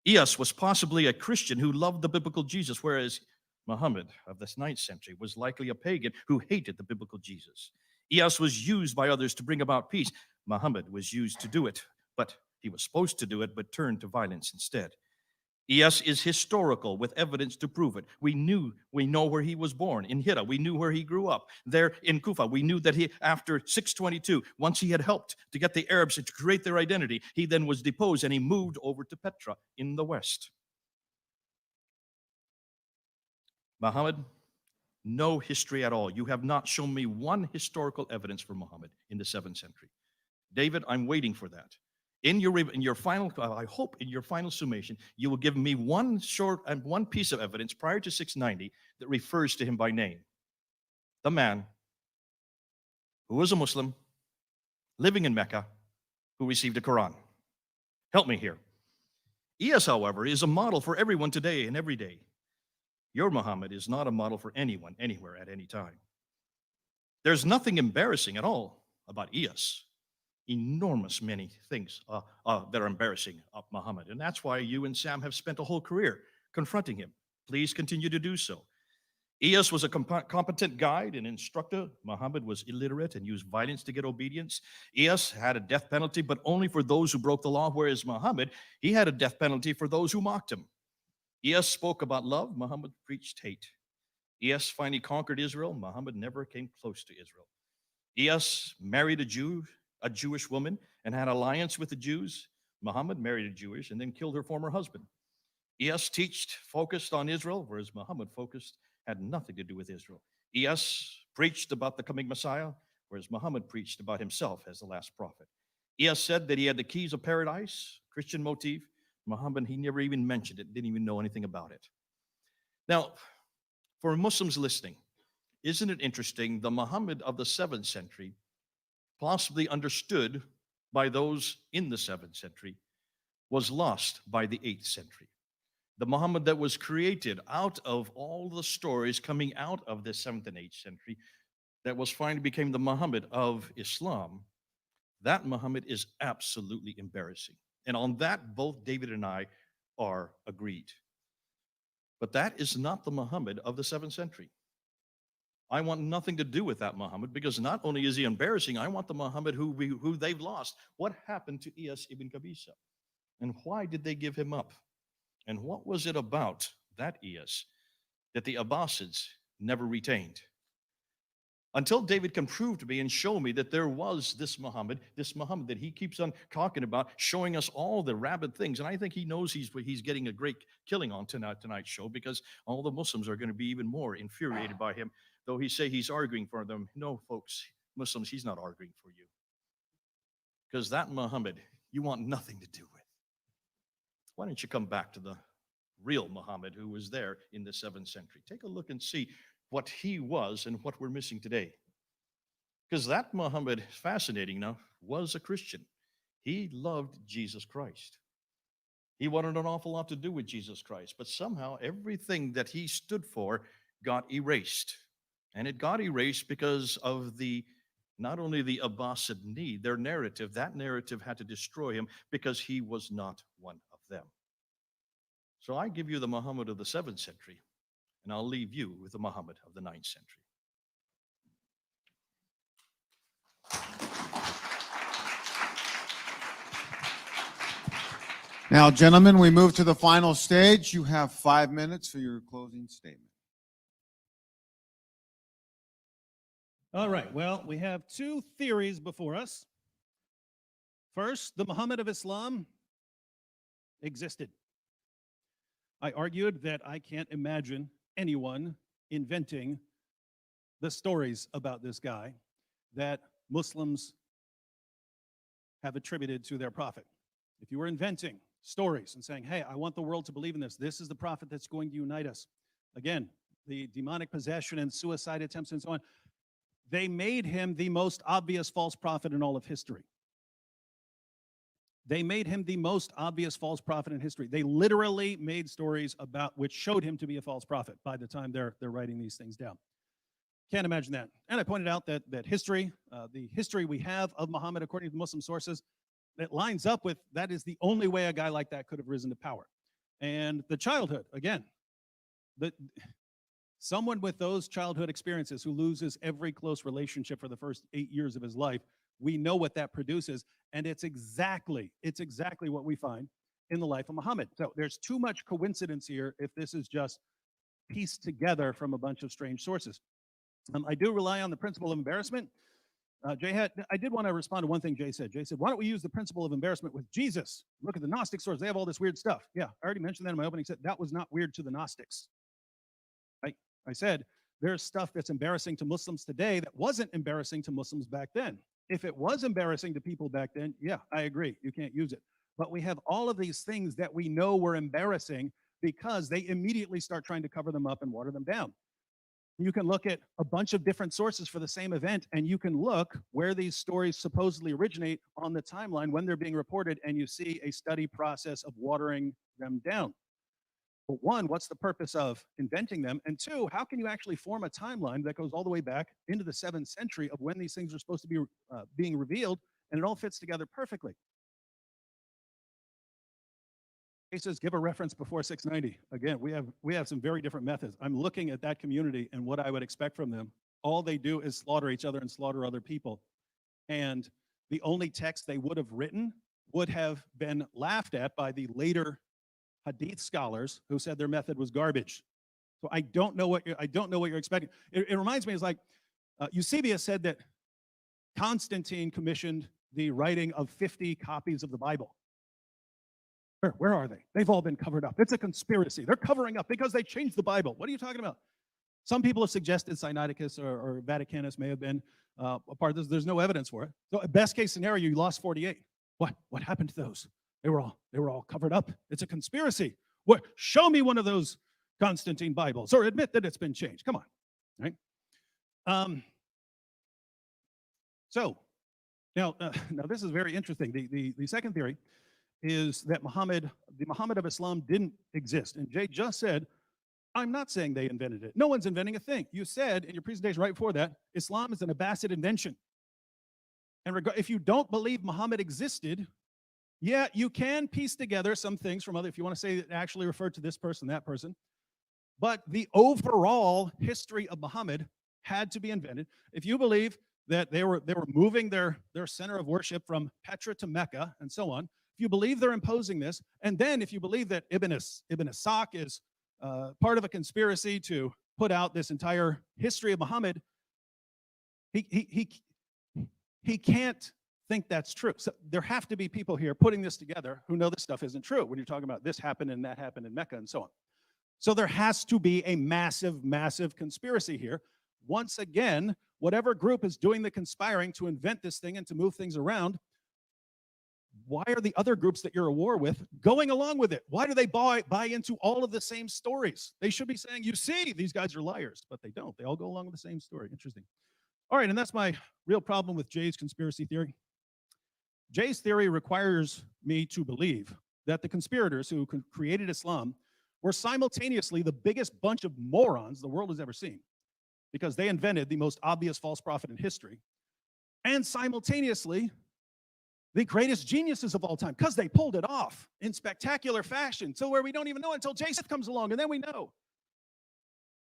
Iyas was possibly a Christian who loved the biblical Jesus, whereas Muhammad of the 9th century was likely a pagan who hated the biblical Jesus. Iyas was used by others to bring about peace. Muhammad was used to do it, but he was supposed to do it, but turned to violence instead. Iyas is historical with evidence to prove it. We know where he was born, in Hira. We knew where he grew up. There in Kufa, we knew that he, after 622, once he had helped to get the Arabs to create their identity, he then was deposed and he moved over to Petra in the west. Muhammad, no history at all. You have not shown me one historical evidence for Muhammad in the 7th century. David, I'm waiting for that. In your final, I hope in your final summation, you will give me one piece of evidence prior to 690 that refers to him by name. The man who was a Muslim, living in Mecca, who received a Quran. Help me here. Iyas, however, is a model for everyone today and every day. Your Muhammad is not a model for anyone, anywhere, at any time. There's nothing embarrassing at all about Iyas. Enormous many things that are embarrassing of Muhammad. And that's why you and Sam have spent a whole career confronting him. Please continue to do so. Iyas was a competent guide and instructor. Muhammad was illiterate and used violence to get obedience. Iyas had a death penalty, but only for those who broke the law, whereas Muhammad, he had a death penalty for those who mocked him. Iyas spoke about love. Muhammad preached hate. Iyas finally conquered Israel. Muhammad never came close to Israel. Iyas married a Jewish woman, and had alliance with the Jews. Muhammad married a Jewish and then killed her former husband. Iyas focused on Israel, whereas Muhammad had nothing to do with Israel. Iyas preached about the coming Messiah, whereas Muhammad preached about himself as the last prophet. Iyas said that he had the keys of paradise, Christian motif. Muhammad, he never even mentioned it, didn't even know anything about it. Now, for Muslims listening, isn't it interesting, the Muhammad of the 7th century, possibly understood by those in the 7th century, was lost by the 8th century. The Muhammad that was created out of all the stories coming out of the 7th and 8th century, that was finally became the Muhammad of Islam, that Muhammad is absolutely embarrassing. And on that, both David and I are agreed. But that is not the Muhammad of the 7th century. I want nothing to do with that Muhammad, because not only is he embarrassing, I want the Muhammad who they've lost. What happened to Iyas ibn Qabisa? And why did they give him up? And what was it about that Iyas that the Abbasids never retained? Until David can prove to me and show me that there was this Muhammad that he keeps on talking about, showing us all the rabid things. And I think he knows he's getting a great killing on tonight's show, because all the Muslims are going to be even more infuriated by him. Though he say he's arguing for them. No, folks, Muslims, he's not arguing for you. Because that Muhammad, you want nothing to do with. Why don't you come back to the real Muhammad who was there in the 7th century? Take a look and see what he was and what we're missing today. Because that Muhammad, fascinating enough, was a Christian. He loved Jesus Christ. He wanted an awful lot to do with Jesus Christ, but somehow everything that he stood for got erased. And it got erased because of not only the Abbasid need, their narrative, that narrative had to destroy him because he was not one of them. So I give you the Muhammad of the 7th century, and I'll leave you with the Muhammad of the 9th century. Now, gentlemen, we move to the final stage. You have 5 minutes for your closing statement. All right, well, we have two theories before us. First, the Muhammad of Islam existed. I argued that I can't imagine anyone inventing the stories about this guy that Muslims have attributed to their prophet. If you were inventing stories and saying, hey, I want the world to believe in this, this is the prophet that's going to unite us. Again, the demonic possession and suicide attempts and so on, they made him the most obvious false prophet in all of history. They made him the most obvious false prophet in history. They literally made stories about which showed him to be a false prophet by the time they're writing these things down. Can't imagine that. And I pointed out that history, the history we have of Muhammad according to Muslim sources, that lines up with that is the only way a guy like that could have risen to power. And the childhood, again, someone with those childhood experiences who loses every close relationship for the first 8 years of his life, we know what that produces, and it's exactly what we find in the life of Muhammad. So there's too much coincidence here if this is just pieced together from a bunch of strange sources. I do rely on the principle of embarrassment. Jay I did want to respond to one thing Jay said. Jay said, why don't we use the principle of embarrassment with Jesus? Look at the Gnostic sources. They have all this weird stuff. Yeah, I already mentioned that in my opening set. That was not weird to the Gnostics. I said, there's stuff that's embarrassing to Muslims today that wasn't embarrassing to Muslims back then. If it was embarrassing to people back then, yeah, I agree. You can't use it. But we have all of these things that we know were embarrassing because they immediately start trying to cover them up and water them down. You can look at a bunch of different sources for the same event, and you can look where these stories supposedly originate on the timeline when they're being reported, and you see a study process of watering them down. But one, what's the purpose of inventing them? And two, how can you actually form a timeline that goes all the way back into the 7th century of when these things are supposed to be being revealed, and it all fits together perfectly? He says, give a reference before 690. Again, we have some very different methods. I'm looking at that community and what I would expect from them. All they do is slaughter each other and slaughter other people. And the only text they would have written would have been laughed at by the later Hadith scholars who said their method was garbage. So I don't know what you're expecting. It reminds me, it's like Eusebius said that Constantine commissioned the writing of 50 copies of the Bible. Where are they? They've all been covered up. It's a conspiracy. They're covering up because they changed the Bible. What are you talking about? Some people have suggested Sinaiticus or Vaticanus may have been a part of this. There's no evidence for it. So best case scenario, you lost 48. What happened to those? They were all covered up. It's a conspiracy. What? Show me one of those Constantine Bibles, or admit that it's been changed. Come on, right? So now this is very interesting. The second theory is that the Muhammad of Islam didn't exist. And Jay just said, I'm not saying they invented it. No one's inventing a thing. You said in your presentation right before that, Islam is an Abbasid invention. And if you don't believe Muhammad existed, yeah, you can piece together some things from other, if you want to say it actually referred to this person, that person. But the overall history of Muhammad had to be invented. If you believe that they were moving their center of worship from Petra to Mecca and so on, if you believe they're imposing this, and then if you believe that Ibn Ishaq is part of a conspiracy to put out this entire history of Muhammad, He can't think that's true. So there have to be people here putting this together who know this stuff isn't true when you're talking about this happened and that happened in Mecca and so on. So there has to be a massive, massive conspiracy here. Once again, whatever group is doing the conspiring to invent this thing and to move things around, why are the other groups that you're at war with going along with it? Why do they buy into all of the same stories? They should be saying, you see, these guys are liars, but they don't. They all go along with the same story. Interesting. All right, and that's my real problem with Jay's conspiracy theory. Jay's theory requires me to believe that the conspirators who created Islam were simultaneously the biggest bunch of morons the world has ever seen, because they invented the most obvious false prophet in history, and simultaneously the greatest geniuses of all time, because they pulled it off in spectacular fashion, to where we don't even know until Jason comes along, and then we know.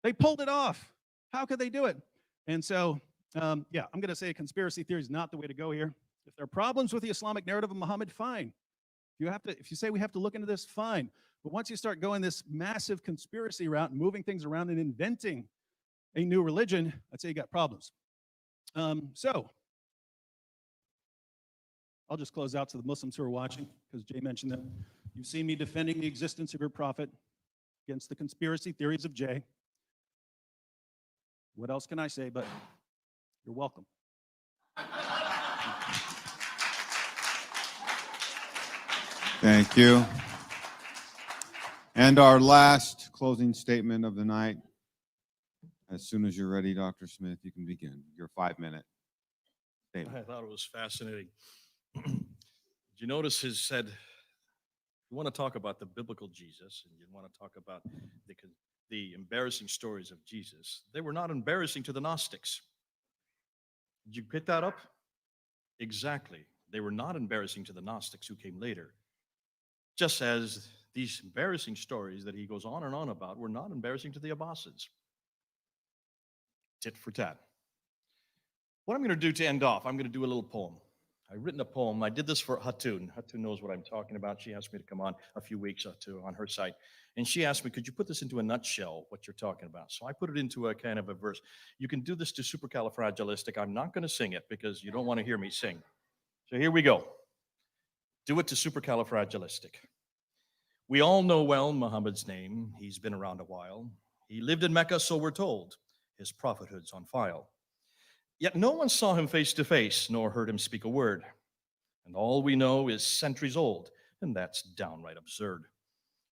They pulled it off. How could they do it? And so, yeah, I'm going to say conspiracy theory is not the way to go here. If there are problems with the Islamic narrative of Muhammad, fine. If you say we have to look into this, fine. But once you start going this massive conspiracy route and moving things around and inventing a new religion, I'd say you got problems. So I'll just close out to the Muslims who are watching, because Jay mentioned them. You've seen me defending the existence of your prophet against the conspiracy theories of Jay. What else can I say? But you're welcome. Thank you. And our last closing statement of the night. As soon as you're ready, Dr. Smith, you can begin your 5-minute I statement. thought it was fascinating. Did you notice he said, you want to talk about the biblical Jesus and you want to talk about the embarrassing stories of Jesus. They were not embarrassing to the Gnostics. Did you pick that up? Exactly. They were not embarrassing to the Gnostics who came later. Just as these embarrassing stories that he goes on and on about were not embarrassing to the Abbasids. Tit for tat. What I'm going to do to end off, I'm going to do a little poem. I've written a poem. I did this for Hatun. Hatun knows what I'm talking about. She asked me to come on a few weeks on her site. And she asked me, could you put this into a nutshell, what you're talking about? So I put it into a kind of a verse. You can do this to supercalifragilistic. I'm not going to sing it because you don't want to hear me sing. So here we go. Do it to supercalifragilistic. We all know well Muhammad's name. He's been around a while. He lived in Mecca, so we're told. His prophethood's on file. Yet no one saw him face to face, nor heard him speak a word. And all we know is centuries old, and that's downright absurd.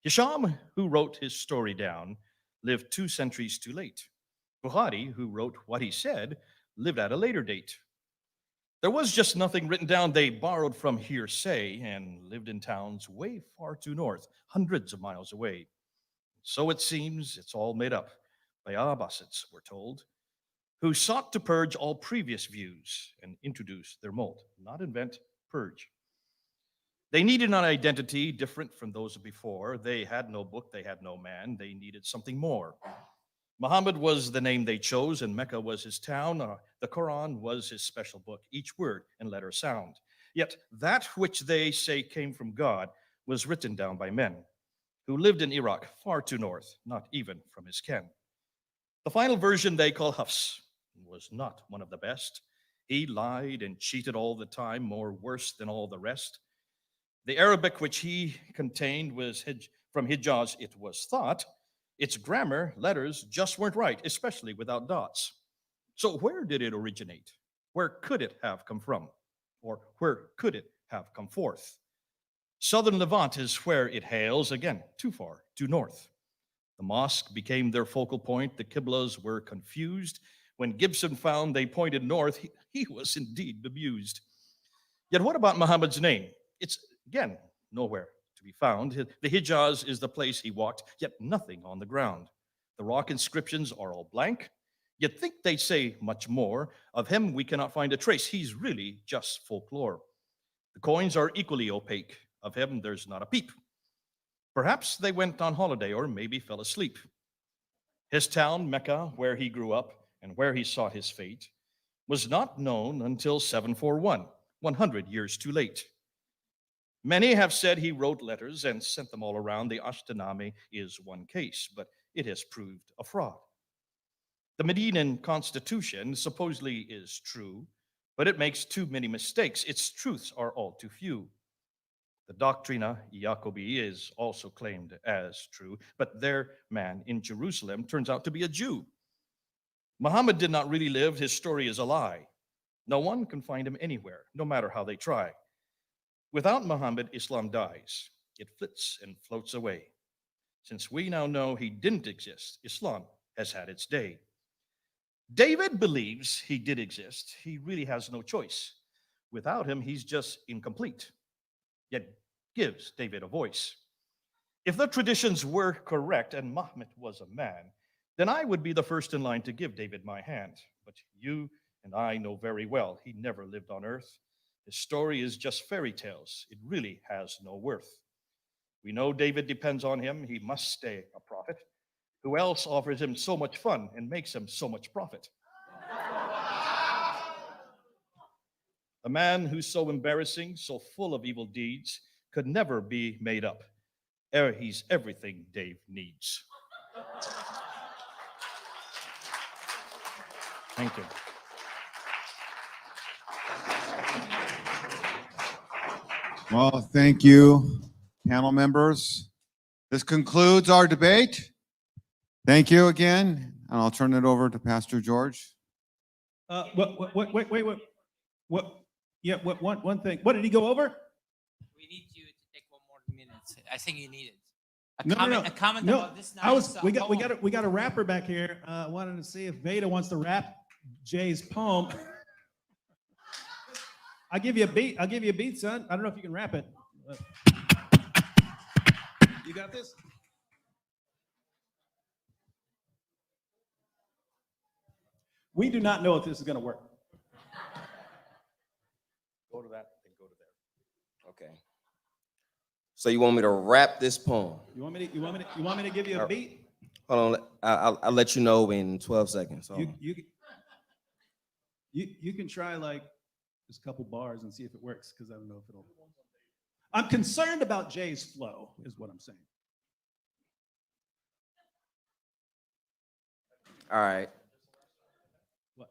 Hisham, who wrote his story down, lived 2 centuries too late. Bukhari, who wrote what he said, lived at a later date. There was just nothing written down. They borrowed from hearsay and lived in towns way far too north, hundreds of miles away. So it seems it's all made up by Abbasids, we're told, who sought to purge all previous views and introduce their mold, not invent, purge. They needed an identity different from those before. They had no book, they had no man, they needed something more. Muhammad was the name they chose, and Mecca was his town. The Quran was his special book, each word and letter sound. Yet that which they say came from God was written down by men who lived in Iraq, far too north, not even from his ken. The final version they call Hafs was not one of the best. He lied and cheated all the time, more worse than all the rest. The Arabic which he contained was from Hijaz, it was thought. Its grammar, letters just weren't right, especially without dots. So where did it originate? Where could it have come from? Or where could it have come forth? Southern Levant is where it hails, again, too far, too north. The mosque became their focal point. The Qiblas were confused. When Gibson found they pointed north, he was indeed bemused. Yet what about Muhammad's name? It's, again, nowhere to be found. The Hijaz is the place he walked, yet nothing on the ground. The rock inscriptions are all blank. You'd think they say much more. Of him, we cannot find a trace. He's really just folklore. The coins are equally opaque. Of him, there's not a peep. Perhaps they went on holiday or maybe fell asleep. His town, Mecca, where he grew up and where he sought his fate, was not known until 741, 100 years too late. Many have said he wrote letters and sent them all around. The Ashtaname is one case, but it has proved a fraud. The Medinan Constitution supposedly is true, but it makes too many mistakes. Its truths are all too few. The Doctrina Jacobi is also claimed as true, but their man in Jerusalem turns out to be a Jew. Muhammad did not really live. His story is a lie. No one can find him anywhere, no matter how they try. Without Muhammad, Islam dies. It flits and floats away. Since we now know he didn't exist, Islam has had its day. David believes he did exist. He really has no choice. Without him, he's just incomplete, yet gives David a voice. If the traditions were correct and Muhammad was a man, then I would be the first in line to give David my hand. But you and I know very well he never lived on earth. His story is just fairy tales. It really has no worth. We know David depends on him. He must stay a prophet. Who else offers him so much fun and makes him so much profit? A man who's so embarrassing, so full of evil deeds, could never be made up. He's everything Dave needs. Thank you. Well, thank you, panel members. This concludes our debate. Thank you again, and I'll turn it over to Pastor George. Wait. What? Yeah, one thing. What did he go over? We need you to take one more minute. I think you need it. No. A comment No, about this nice we poem. got a rapper back here. Wanted to see if Veda wants to rap Jay's poem. I'll give you a beat, son. I don't know if you can rap it. You got this? We do not know if this is going to work. Go to that and go to there. Okay. So you want me to rap this poem? You want me to give you a beat? Hold on. I'll let you know in 12 seconds. Hold on. You can try like just a couple bars and see if it works, because I don't know if it'll. I'm concerned about Jay's flow, is what I'm saying. All right. What?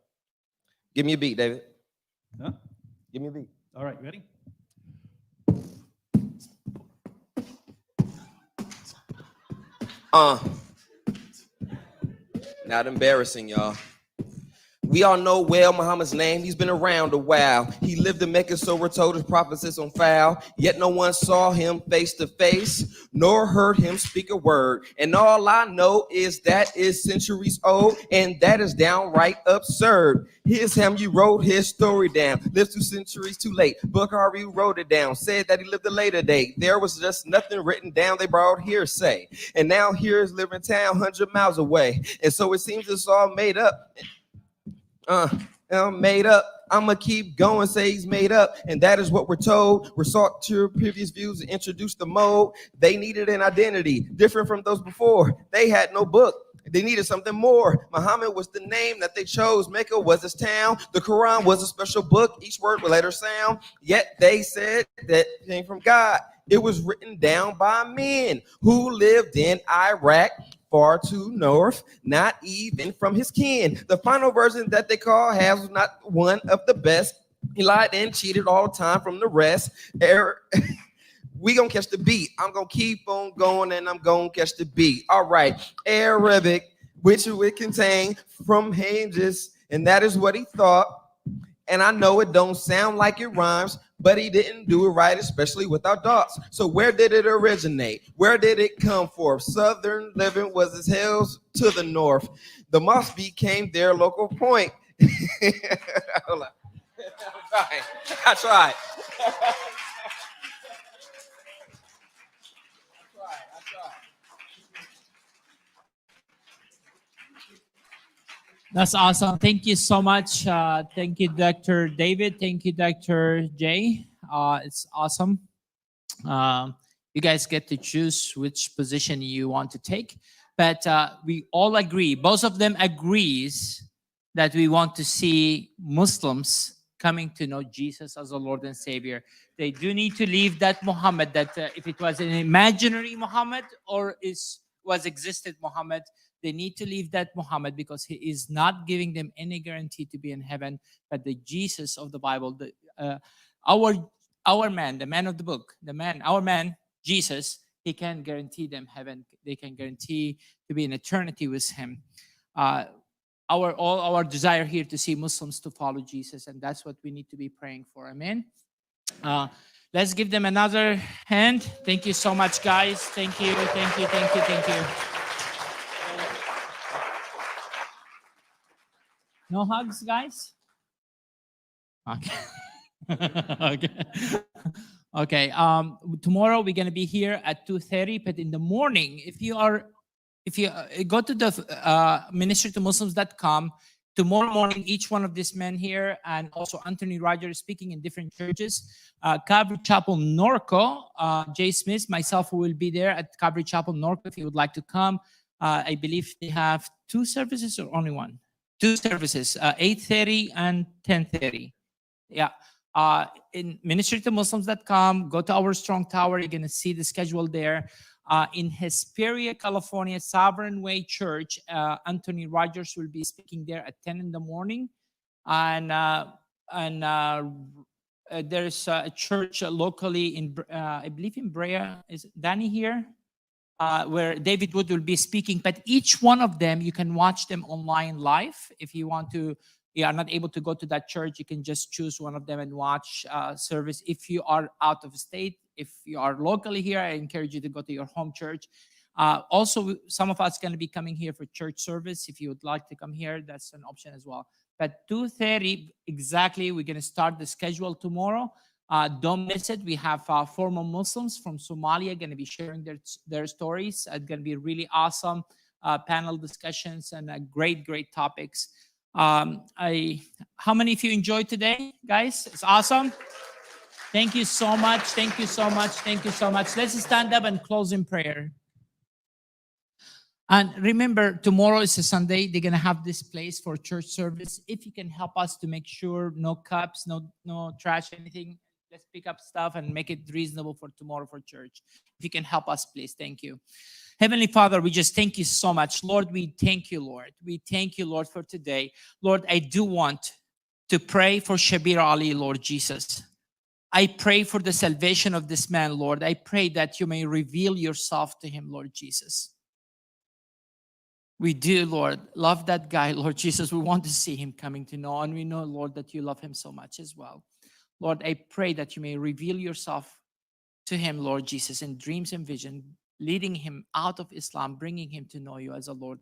Give me a beat, David. Huh? Give me a beat. All right, ready? Not embarrassing, y'all. We all know well Muhammad's name. He's been around a while. He lived in Mecca, so we're told his prophecies on file. Yet no one saw him face to face, nor heard him speak a word. And all I know is that is centuries old, and that is downright absurd. Here's him, you wrote his story down. Lived 2 centuries too late. Bukhari wrote it down. Said that he lived a later day. There was just nothing written down. They borrowed hearsay. And now here is living town 100 miles away. And so it seems it's all made up. I'm made up. I'ma keep going, say he's made up. And that is what we're told. We're sought to previous views and introduce the mode. They needed an identity different from those before. They had no book. They needed something more. Muhammad was the name that they chose. Mecca was his town. The Quran was a special book. Each word would later sound. Yet they said that it came from God. It was written down by men who lived in Iraq, far too north, not even from his kin. The final version that they call has was not one of the best. He lied and cheated all the time from the rest. We gonna catch the beat. I'm gonna keep on going and I'm gonna catch the beat. All right, Arabic, which it would contain from hinges, and that is what he thought. And I know it don't sound like it rhymes, but he didn't do it right, especially without dots. So where did it originate? Where did it come from? Southern living was as hells to the north. The mosque became their local point. Hold on. I tried. That's awesome. Thank you so much. Thank you, Dr. David. Thank you, Dr. Jay. It's awesome. You guys get to choose which position you want to take. But we all agree, both of them agrees that we want to see Muslims coming to know Jesus as a Lord and Savior. They do need to leave that Muhammad, that if it was an imaginary Muhammad or was existed Muhammad, They need to leave that Muhammad because he is not giving them any guarantee to be in heaven. But the Jesus of the Bible, our man, the man of the book, our man, Jesus, he can guarantee them heaven. They can guarantee to be in eternity with him. All our desire here to see Muslims to follow Jesus, and that's what we need to be praying for. Amen. Let's give them another hand. Thank you so much, guys. Thank you, thank you, thank you, thank you. No hugs, guys? Okay. Okay. Okay. Tomorrow we're gonna be here at 2:30, but in the morning, if you go to the ministrytomuslims.com, tomorrow morning, each one of these men here, and also Anthony Rogers speaking in different churches. Calvary Chapel Norco, Jay Smith, myself will be there at Calvary Chapel Norco if you would like to come. I believe they have 2 services or only one? 2 services, 8:30 and 10:30. Yeah. In ministrytomuslims.com, go to our Strong Tower. You're going to see the schedule there. In Hesperia, California, Sovereign Way Church, Anthony Rogers will be speaking there at 10 in the morning. And there's a church locally I believe in Brea. Is Danny here? Where David Wood will be speaking. But each one of them, you can watch them online live. If you want to, you are not able to go to that church, you can just choose one of them and watch service. If you are out of state, if you are locally here, I encourage you to go to your home church. Also, some of us are going to be coming here for church service. If you would like to come here, that's an option as well. But 2:30 exactly, we're going to start the schedule tomorrow. Don't miss it. We have former Muslims from Somalia going to be sharing their stories. It's going to be really awesome panel discussions and great topics. How many of you enjoyed today, guys? It's awesome. Thank you so much. Thank you so much. Thank you so much. Let's stand up and close in prayer. And remember, tomorrow is a Sunday. They're going to have this place for church service. If you can help us to make sure no cups, no trash, anything, let's pick up stuff and make it reasonable for tomorrow for church. If you can help us, please. Thank you. Heavenly Father, we just thank you so much. Lord, we thank you, Lord. We thank you, Lord, for today. Lord, I do want to pray for Shabir Ali, Lord Jesus. I pray for the salvation of this man, Lord. I pray that you may reveal yourself to him, Lord Jesus. We do, Lord, love that guy, Lord Jesus. We want to see him coming to know, and we know, Lord, that you love him so much as well. Lord, I pray that you may reveal yourself to him, Lord Jesus, in dreams and vision, leading him out of Islam, bringing him to know you as a Lord.